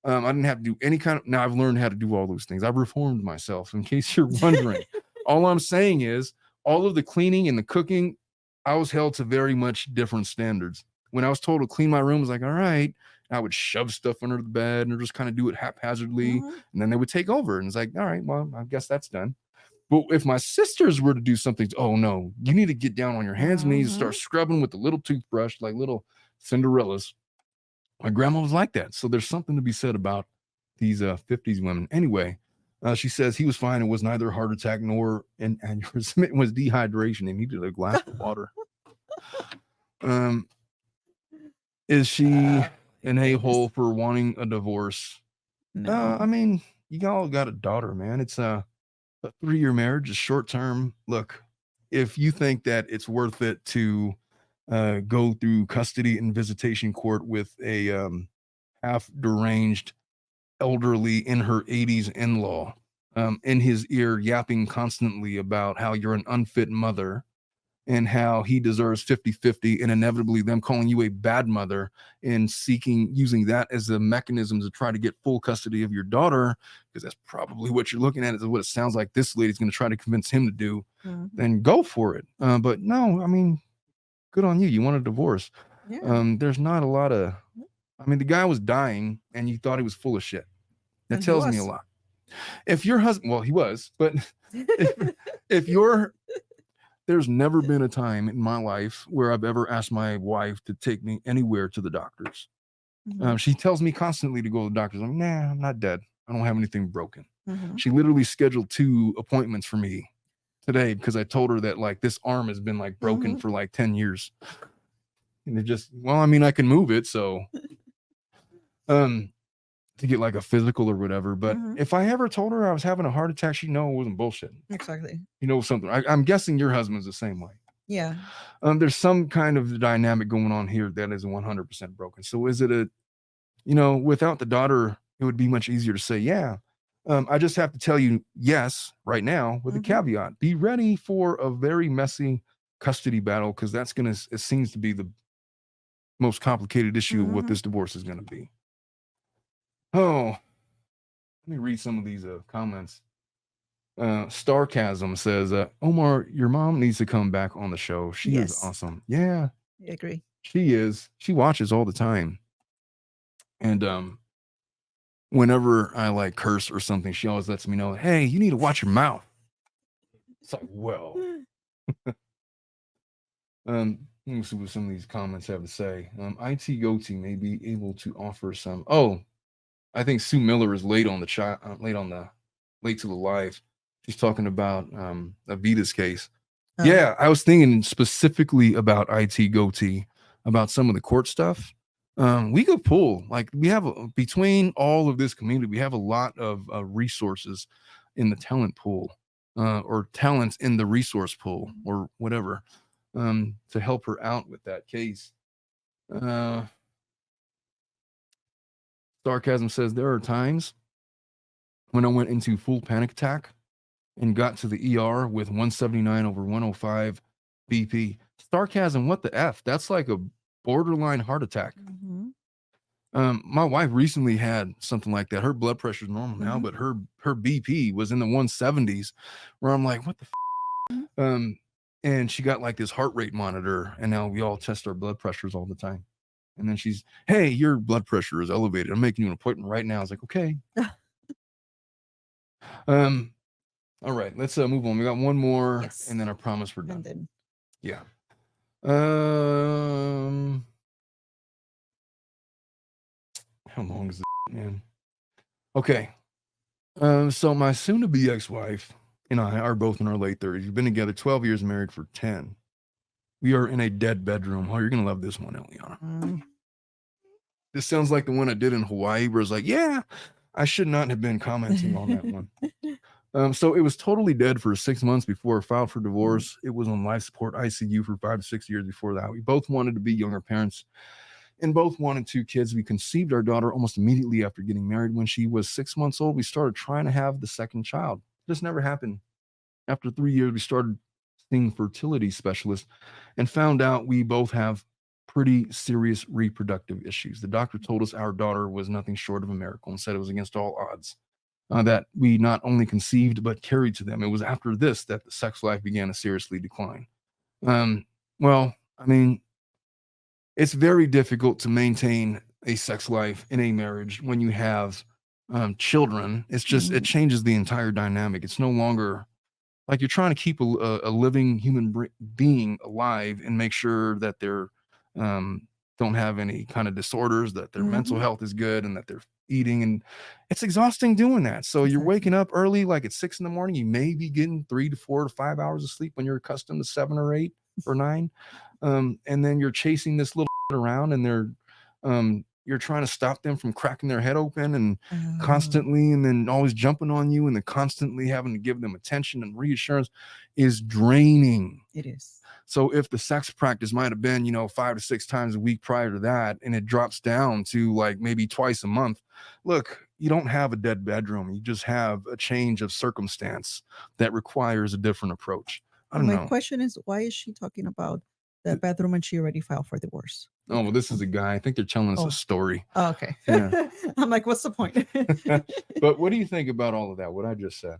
I didn't have to do any kind of. Now I've learned how to do all those things. I've reformed myself. In case you're wondering, all I'm saying is all of the cleaning and the cooking, I was held to very much different standards. When I was told to clean my room, I was like, all right. I would shove stuff under the bed and just kind of do it haphazardly. And then they would take over. And it's like, all right, well, I guess that's done. But if my sisters were to do something, oh no, you need to get down on your hands and knees and start scrubbing with the little toothbrush, like little Cinderellas. My grandma was like that. So there's something to be said about these 50s women. Anyway, she says he was fine. It was neither a heart attack nor an aneurysm. It was dehydration. He needed a glass of water. Is she an a-hole for wanting a divorce? No. I mean, you all got a daughter, man. It's a 3-year marriage, is short term. Look, if you think that it's worth it to go through custody and visitation court with a half deranged, elderly in her 80s in-law in his ear yapping constantly about how you're an unfit mother and how he deserves 50-50, and inevitably them calling you a bad mother and using that as a mechanism to try to get full custody of your daughter, because that's probably what you're looking at, is what it sounds like this lady's going to try to convince him to do, then go for it. But no, I mean, good on you. You want a divorce. Yeah. There's not a lot of, I mean, the guy was dying and you thought he was full of shit. That And he tells me a was. lot. If your husband, well, he was, but if there's never been a time in my life where I've ever asked my wife to take me anywhere to the doctors. She tells me constantly to go to the doctors. I'm like, nah, I'm not dead. I don't have anything broken. She literally scheduled 2 appointments for me today because I told her that like this arm has been like broken for like 10 years. And it just, well, I mean, I can move it. So, to get like a physical or whatever. But if I ever told her I was having a heart attack, she'd know it wasn't bullshit. Exactly. You know, something. I'm guessing your husband's the same way. Yeah. There's some kind of dynamic going on here that is 100% broken. So is it without the daughter, it would be much easier to say, yeah. I just have to tell you, yes, right now with a caveat. Be ready for a very messy custody battle, because it seems to be the most complicated issue of what this divorce is going to be. Oh, let me read some of these comments. Starcasm says, Omar, your mom needs to come back on the show. She is awesome. Yeah, I agree. she is. She watches all the time. And whenever I like curse or something, she always lets me know, hey, you need to watch your mouth. It's like, well. Let me see what some of these comments have to say. IT Goatee may be able to offer some. Oh, I think Sue Miller is late to the live. She's talking about Avita's case. Yeah, I was thinking specifically about IT Goatee, about some of the court stuff. We could pull, like, we have between all of this community, we have a lot of resources in the talent pool, or talents in the resource pool, or whatever, to help her out with that case. Sarcasm says, there are times when I went into full panic attack and got to the ER with 179/105 BP. Sarcasm, what the F? That's like a borderline heart attack. My wife recently had something like that. Her blood pressure is normal now, but her BP was in the 170s, where I'm like, what the and she got like this heart rate monitor, and now we all test our blood pressures all the time. And then she's, hey, your blood pressure is elevated. I'm making you an appointment right now. I was like, okay. All right, let's move on. We got one more, and then I promise we're done. Yeah. How long is it, man? Okay. So my soon-to-be ex-wife and I are both in our late 30s. We've been together 12 years, married for 10. We are in a dead bedroom. Oh, you're going to love this one, Eliana. Mm. This sounds like the one I did in Hawaii where it's like, yeah, I should not have been commenting on that one. So it was totally dead for 6 months before I filed for divorce. It was on life support ICU for 5 to 6 years before that. We both wanted to be younger parents and both wanted 2 kids. We conceived our daughter almost immediately after getting married. When she was 6 months old, we started trying to have the second child. This never happened. After 3 years, we started seeing fertility specialists and found out we both have pretty serious reproductive issues. The doctor told us our daughter was nothing short of a miracle and said it was against all odds that we not only conceived but carried to them. It was after this that the sex life began to seriously decline. Well, I mean, it's very difficult to maintain a sex life in a marriage when you have children. It's just, it changes the entire dynamic. It's no longer like you're trying to keep a living human being alive and make sure that they're don't have any kind of disorders, that their mental health is good, and that they're eating. And it's exhausting doing that. So you're waking up early, like at 6 in the morning. You may be getting 3 to 4 to 5 hours of sleep when you're accustomed to 7 or 8 or 9. And then you're chasing this little around, and they're you're trying to stop them from cracking their head open and constantly, and then always jumping on you, and then constantly having to give them attention and reassurance is draining. It is. So if the sex practice might have been, 5 to 6 times a week prior to that, and it drops down to like maybe twice a month, look, you don't have a dead bedroom. You just have a change of circumstance that requires a different approach. I don't know. My question is, why is she talking about the bedroom and she already filed for divorce? Oh, well, this is a guy. I think they're telling us a story. Oh, okay. Yeah. I'm like, what's the point? But what do you think about all of that? What I just said?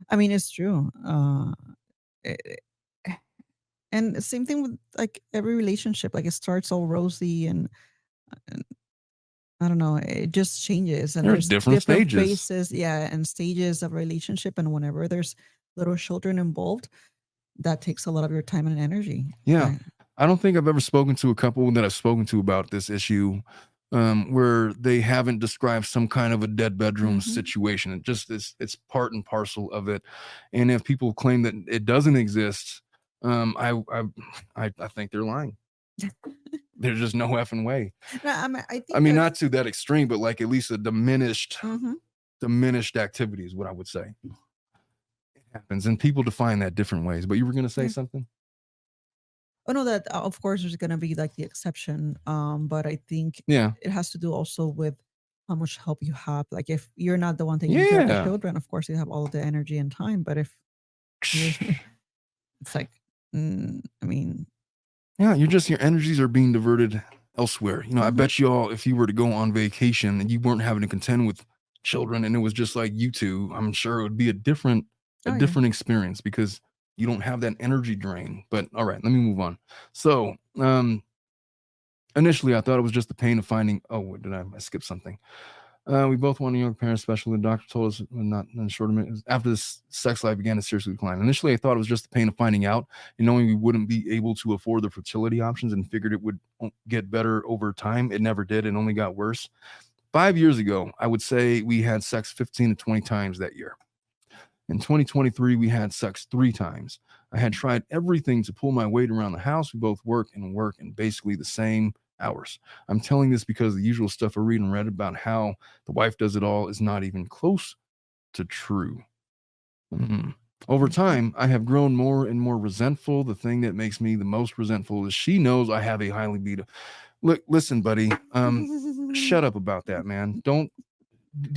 I mean, it's true. And same thing with like every relationship. Like it starts all rosy and I don't know. It just changes, and There's different stages. phases, yeah, and stages of relationship. And whenever there's little children involved, that takes a lot of your time and energy. Yeah. I don't think I've ever spoken to a couple that I've spoken to about this issue where they haven't described some kind of a dead bedroom situation. It just it's part and parcel of it. And if people claim that it doesn't exist, I think they're lying. There's just no effing way. No, I mean, not to that extreme, but like at least a diminished activity is what I would say. It happens, and people define that different ways. But you were going to say something? Oh no, that of course there's gonna be like the exception. But I think it has to do also with how much help you have. Like if you're not the one taking care of the children, of course you have all the energy and time. But if it's like, I mean, your energies are being diverted elsewhere. I bet you all, if you were to go on vacation and you weren't having to contend with children and it was just like you two, I'm sure it would be a different experience because you don't have that energy drain. But all right, let me move on. So initially I thought it was just the pain of finding, I skipped something. We both wanted young parents, especially the doctor told us not in a short minute. After this sex life began to seriously decline. Initially, I thought it was just the pain of finding out and knowing we wouldn't be able to afford the fertility options and figured it would get better over time. It never did. It only got worse. 5 years ago, I would say we had sex 15 to 20 times that year. In 2023, we had sex 3 times. I had tried everything to pull my weight around the house. We both work in basically the same hours. I'm telling this because the usual stuff I read and read about how the wife does it all is not even close to true. Over time, I have grown more and more resentful. The thing that makes me the most resentful is she knows I have a high libido. Look, listen, buddy, shut up about that, man. Do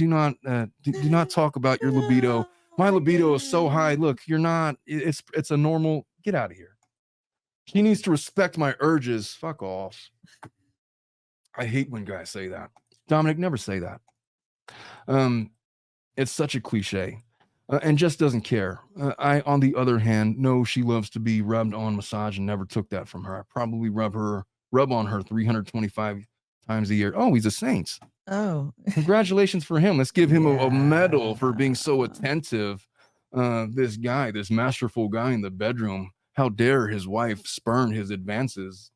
not talk about your libido. My libido is so high. Look, you're not, it's a normal, get out of here. She needs to respect my urges. Fuck off. I hate when guys say that. Dominic, never say that. It's such a cliche and just doesn't care. I, on the other hand, know she loves to be rubbed on, massage, and never took that from her. I probably rub on her 325 times a year. Oh, he's a saint. Oh, congratulations for him. Let's give him a medal for being so attentive. This guy, this masterful guy in the bedroom. How dare his wife spurn his advances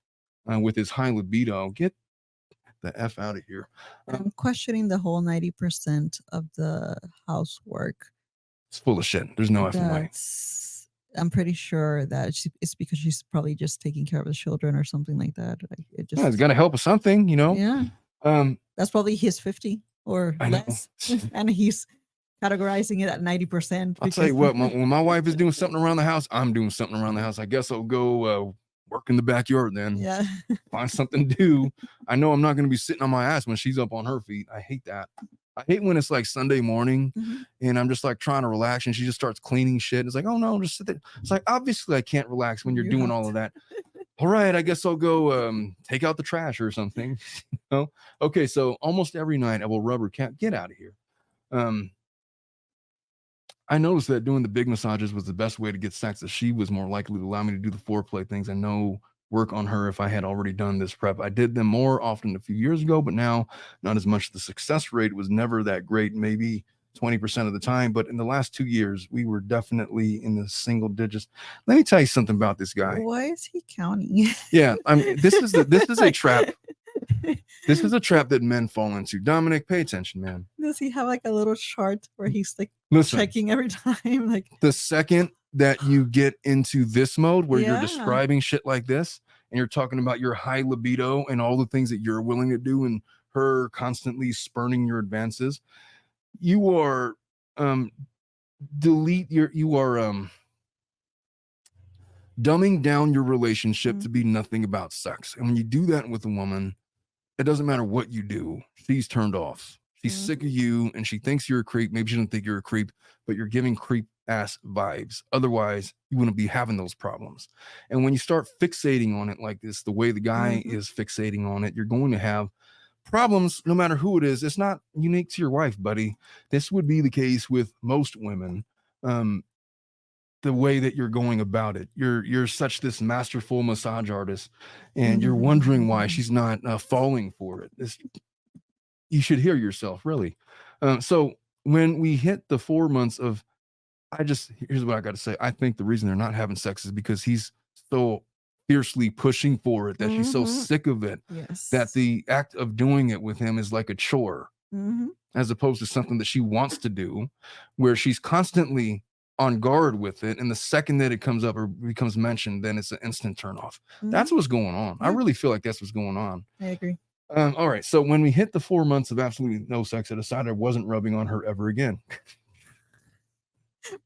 with his high libido? Get the F out of here. I'm questioning the whole 90% of the housework It's full of shit. There's no effing way. I'm pretty sure that it's because she's probably just taking care of the children or something like that. Like it just, Yeah, it's got to help with something, you know? yeah. That's probably his 50 or I know. less. And he's categorizing it at 90%. I'll tell you what, when my wife is doing something around the house, I'm doing something around the house. I guess I'll go work in the backyard then. Yeah. Find something to do. I know I'm not going to be sitting on my ass when she's up on her feet. I hate that. I hate when it's like Sunday morning and I'm just like trying to relax and she just starts cleaning shit. It's like, oh no, just sit there. It's like, obviously I can't relax when you're doing all of that. All right, I guess I'll go take out the trash or something. You know? Okay, so almost every night I will rub her cat. Get out of here. I noticed that doing the big massages was the best way to get sex, as she was more likely to allow me to do the foreplay things. I know work on her if I had already done this prep. I did them more often a few years ago, but now not as much. The success rate was never that great, maybe 20% of the time. But in the last 2 years, we were definitely in the single digits. Let me tell you something about this guy. Why is he counting? Yeah, I mean, this is a trap. This is a trap that men fall into. Dominic, pay attention, man. Does he have like a little chart where he's like Listen, checking every time? Like the second that you get into this mode where you're describing shit like this and you're talking about your high libido and all the things that you're willing to do and her constantly spurning your advances, you are dumbing down your relationship to be nothing about sex. And when you do that with a woman, it doesn't matter what you do, she's turned off. She's sick of you and she thinks you're a creep. Maybe she doesn't think you're a creep, but you're giving creep ass vibes. Otherwise, you wouldn't be having those problems. And when you start fixating on it like this, the way the guy is fixating on it, you're going to have problems no matter who it is. It's not unique to your wife, buddy. This would be the case with most women. The way that you're going about it, you're such this masterful massage artist and you're wondering why she's not falling for it. You should hear yourself, really. So when we hit the 4 months of, here's what I got to say. I think the reason they're not having sex is because he's so fiercely pushing for it that she's so sick of it that the act of doing it with him is like a chore as opposed to something that she wants to do, where she's constantly on guard with it. And the second that it comes up or becomes mentioned, then it's an instant turn off. That's what's going on. I really feel like that's what's going on. I agree. All right. So when we hit the 4 months of absolutely no sex, I decided I wasn't rubbing on her ever again.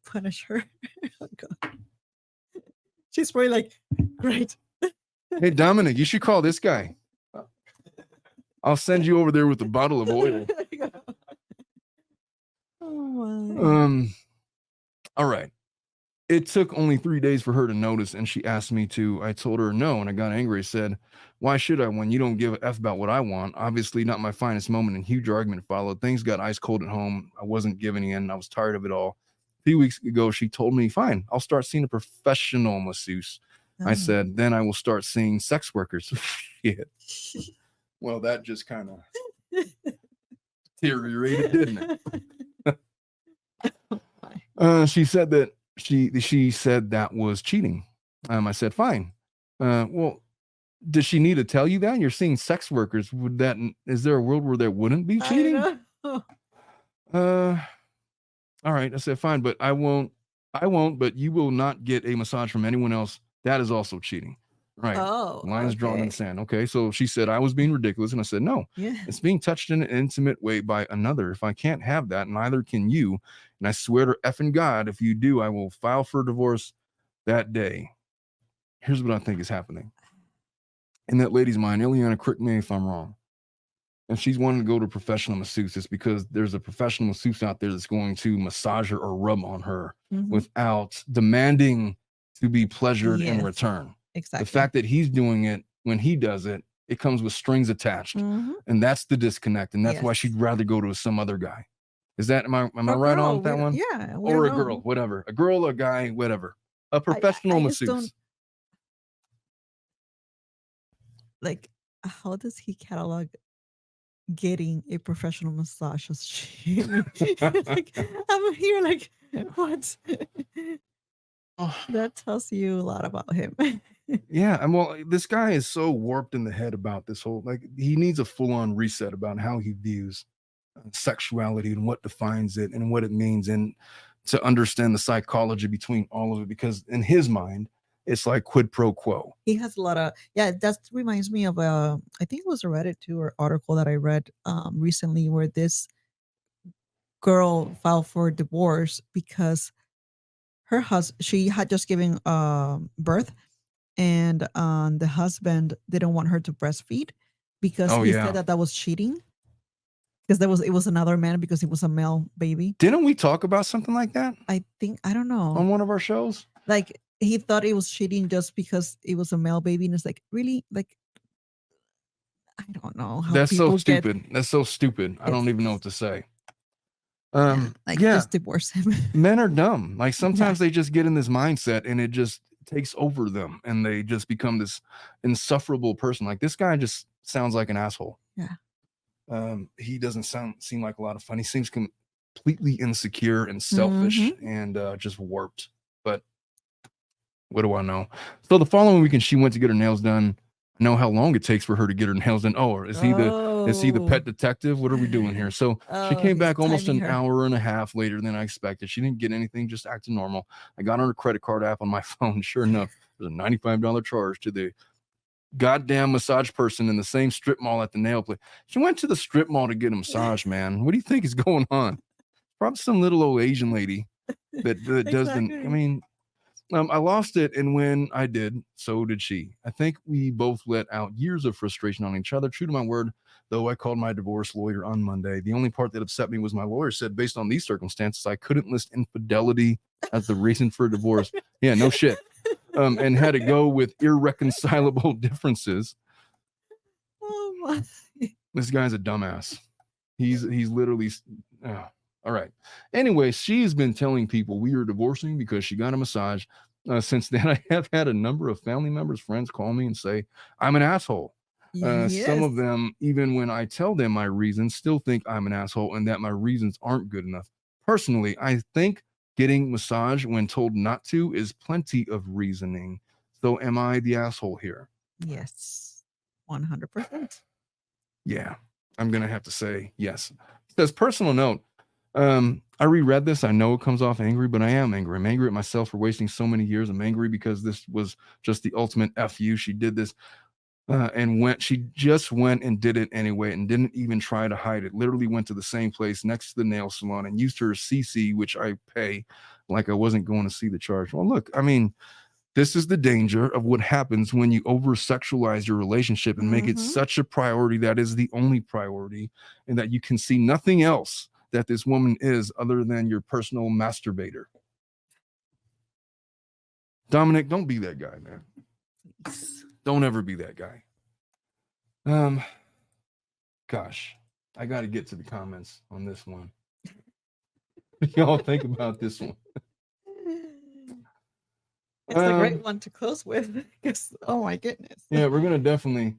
Punish her. Oh, God. She's probably like, great. Hey, Dominic, you should call this guy. I'll send you over there with a bottle of oil. Oh my. All right. It took only 3 days for her to notice, and she asked me to. I told her no, and I got angry. I said, why should I when you don't give a F about what I want? Obviously not my finest moment, and huge argument followed. Things got ice cold at home. I wasn't giving in. I was tired of it all. A few weeks ago, she told me, fine, I'll start seeing a professional masseuse. I said, then I will start seeing sex workers. Shit. Well, that just kind of deteriorated, didn't it? She said that she said that was cheating. I said, fine. Well, does she need to tell you that? You're seeing sex workers. Is there a world where there wouldn't be cheating? All right. I said, fine, but I won't, but you will not get a massage from anyone else. That is also cheating. Right. Oh, line is drawn in the sand. Okay. So she said I was being ridiculous. And I said, no, it's being touched in an intimate way by another. If I can't have that, neither can you. And I swear to effing God, if you do, I will file for divorce that day. Here's what I think is happening. In that lady's mind, Ileana, correct me if I'm wrong. If she's wanting to go to a professional masseuse, it's because there's a professional masseuse out there that's going to massage her or rub on her without demanding to be pleasured in return. Exactly. The fact that he's doing it, when he does it, it comes with strings attached. And that's the disconnect. And that's why she'd rather go to some other guy. Is that, am I right on with that one? Yeah. Or a girl, whatever. A girl, a guy, whatever. A professional masseuse. Like, how does he catalog getting a professional massage as cheating? Like, I'm here like, what? That tells you a lot about him. Yeah, and well, this guy is so warped in the head about this whole, like, he needs a full-on reset about how he views sexuality and what defines it and what it means. And to understand the psychology between all of it, because in his mind, it's like quid pro quo. He has a lot of, yeah, that reminds me of I think it was a Reddit too, or article that I read recently, where this girl filed for divorce because she had just given birth, and the husband didn't want her to breastfeed because Oh, he yeah. said that was cheating, because it was another man, because it was a male baby. Didn't we talk about something like that I don't know. on one of our shows? Like, he thought it was cheating just because it was a male baby, and it's like, really, like, I don't know how That's so people get. stupid. That's so stupid. I don't It's- even know what to say. Like, Yeah, just divorce him. men are dumb. Like, sometimes they just get in this mindset and it just takes over them, and they just become this insufferable person. Like, this guy just sounds like an asshole. Yeah. He doesn't seem like a lot of fun. He seems completely insecure and selfish and just warped. But what do I know? So the following weekend, she went to get her nails done. I know how long it takes for her to get her nails done. Oh, is he the pet detective? What are we doing here? So she came back almost an hour and a half later than I expected. She didn't get anything, just acted normal. I got on her credit card app on my phone. Sure enough, there's a $95 charge to the goddamn massage person in the same strip mall at the nail place. She went to the strip mall to get a massage, man. What do you think is going on? Probably some little old Asian lady that doesn't. I mean, I lost it, and when I did, so did she. I think we both let out years of frustration on each other. True to my word, though, I called my divorce lawyer on Monday. The only part that upset me was my lawyer said, based on these circumstances, I couldn't list infidelity as the reason for divorce. Yeah, no shit. And had to go with irreconcilable differences. Oh my. This guy's a dumbass. He's literally. All right. Anyway, she's been telling people we are divorcing because she got a massage. Since then, I have had a number of family members, friends call me and say I'm an asshole. Some of them, even when I tell them my reasons, still think I'm an asshole and that my reasons aren't good enough. Personally, I think getting massage when told not to is plenty of reasoning. So am I the asshole here? Yes. 100%. Yeah, I'm going to have to say yes. It says, personal note. I reread this. I know it comes off angry, but I am angry. I'm angry at myself for wasting so many years. I'm angry because this was just the ultimate F you. She did this and she just went and did it anyway and didn't even try to hide it. Literally went to the same place next to the nail salon and used her CC, which I pay, like I wasn't going to see the charge. Well, look, I mean, this is the danger of what happens when you over sexualize your relationship and make it such a priority that is the only priority, and that you can see nothing else that this woman is other than your personal masturbator. Dominic, don't be that guy, man. Don't ever be that guy. Gosh, I got to get to the comments on this one. Y'all think about this one. It's a great one to close with. Because, oh my goodness. Yeah, we're gonna definitely.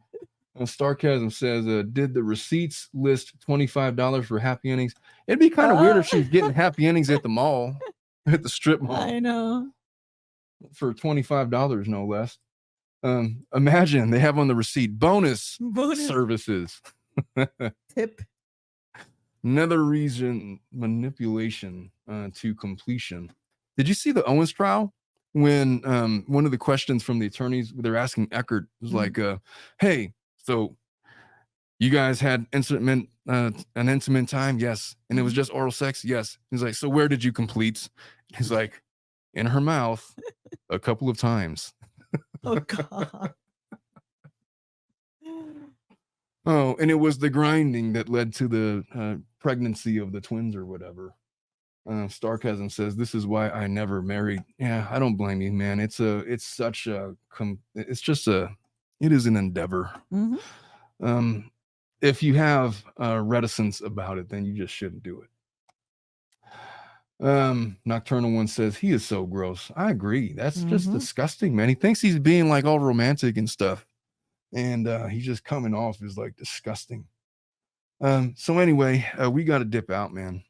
Sarcasm says, did the receipts list $25 for happy endings? It'd be kind of weird if she was getting happy endings at the mall, at the strip mall. I know. For $25, no less. Imagine they have on the receipt bonus. Services. Tip. Another reason manipulation to completion. Did you see the Owens trial? When one of the questions from the attorneys, they're asking Eckert, was like, hey, so you guys had an intimate time? Yes. And it was just oral sex? Yes. He's like, so where did you complete? He's like, in her mouth a couple of times. Oh, God. Oh, and it was the grinding that led to the pregnancy of the twins or whatever. Starcasm says, this is why I never married. Yeah, I don't blame you, man. It is an endeavor. If you have reticence about it, then you just shouldn't do it. Nocturnal One says, he is so gross. I agree. That's just disgusting, man. He thinks he's being like all romantic and stuff. And he's just coming off as like disgusting. So anyway, we got to dip out, man.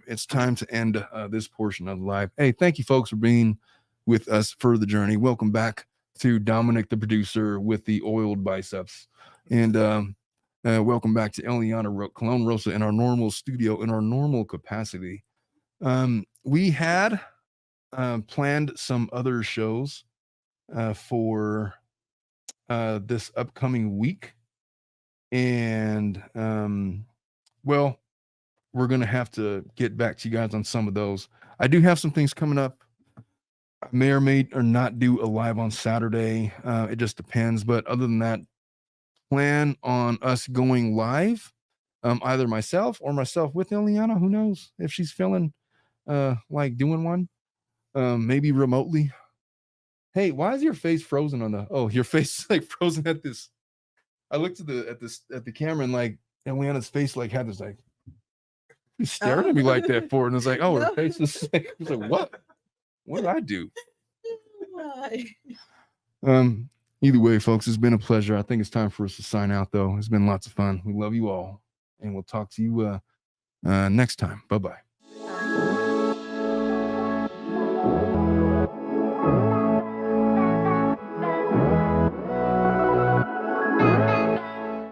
It's time to end this portion of the live. Hey, thank you folks for being with us for the journey. Welcome back to Dominic, the producer with the oiled biceps. And welcome back to Eliana Cologne Rosa in our normal studio, in our normal capacity. We had planned some other shows for this upcoming week, and well, we're gonna have to get back to you guys on some of those. I do have some things coming up. I may or may or not do a live on Saturday. It just depends. But other than that, plan on us going live. Either myself with Ileana. Who knows if she's feeling like doing one? Maybe remotely. Hey, why is your face frozen on the? Oh, your face is like frozen at this. I looked at the camera and like Ileana's face like had this like he stared at me like that for it, and it's like, oh, her face is like, I was like, what? What did I do? Either way, folks, it's been a pleasure. I think it's time for us to sign out, though. It's been lots of fun. We love you all, and we'll talk to you next time. Bye-bye.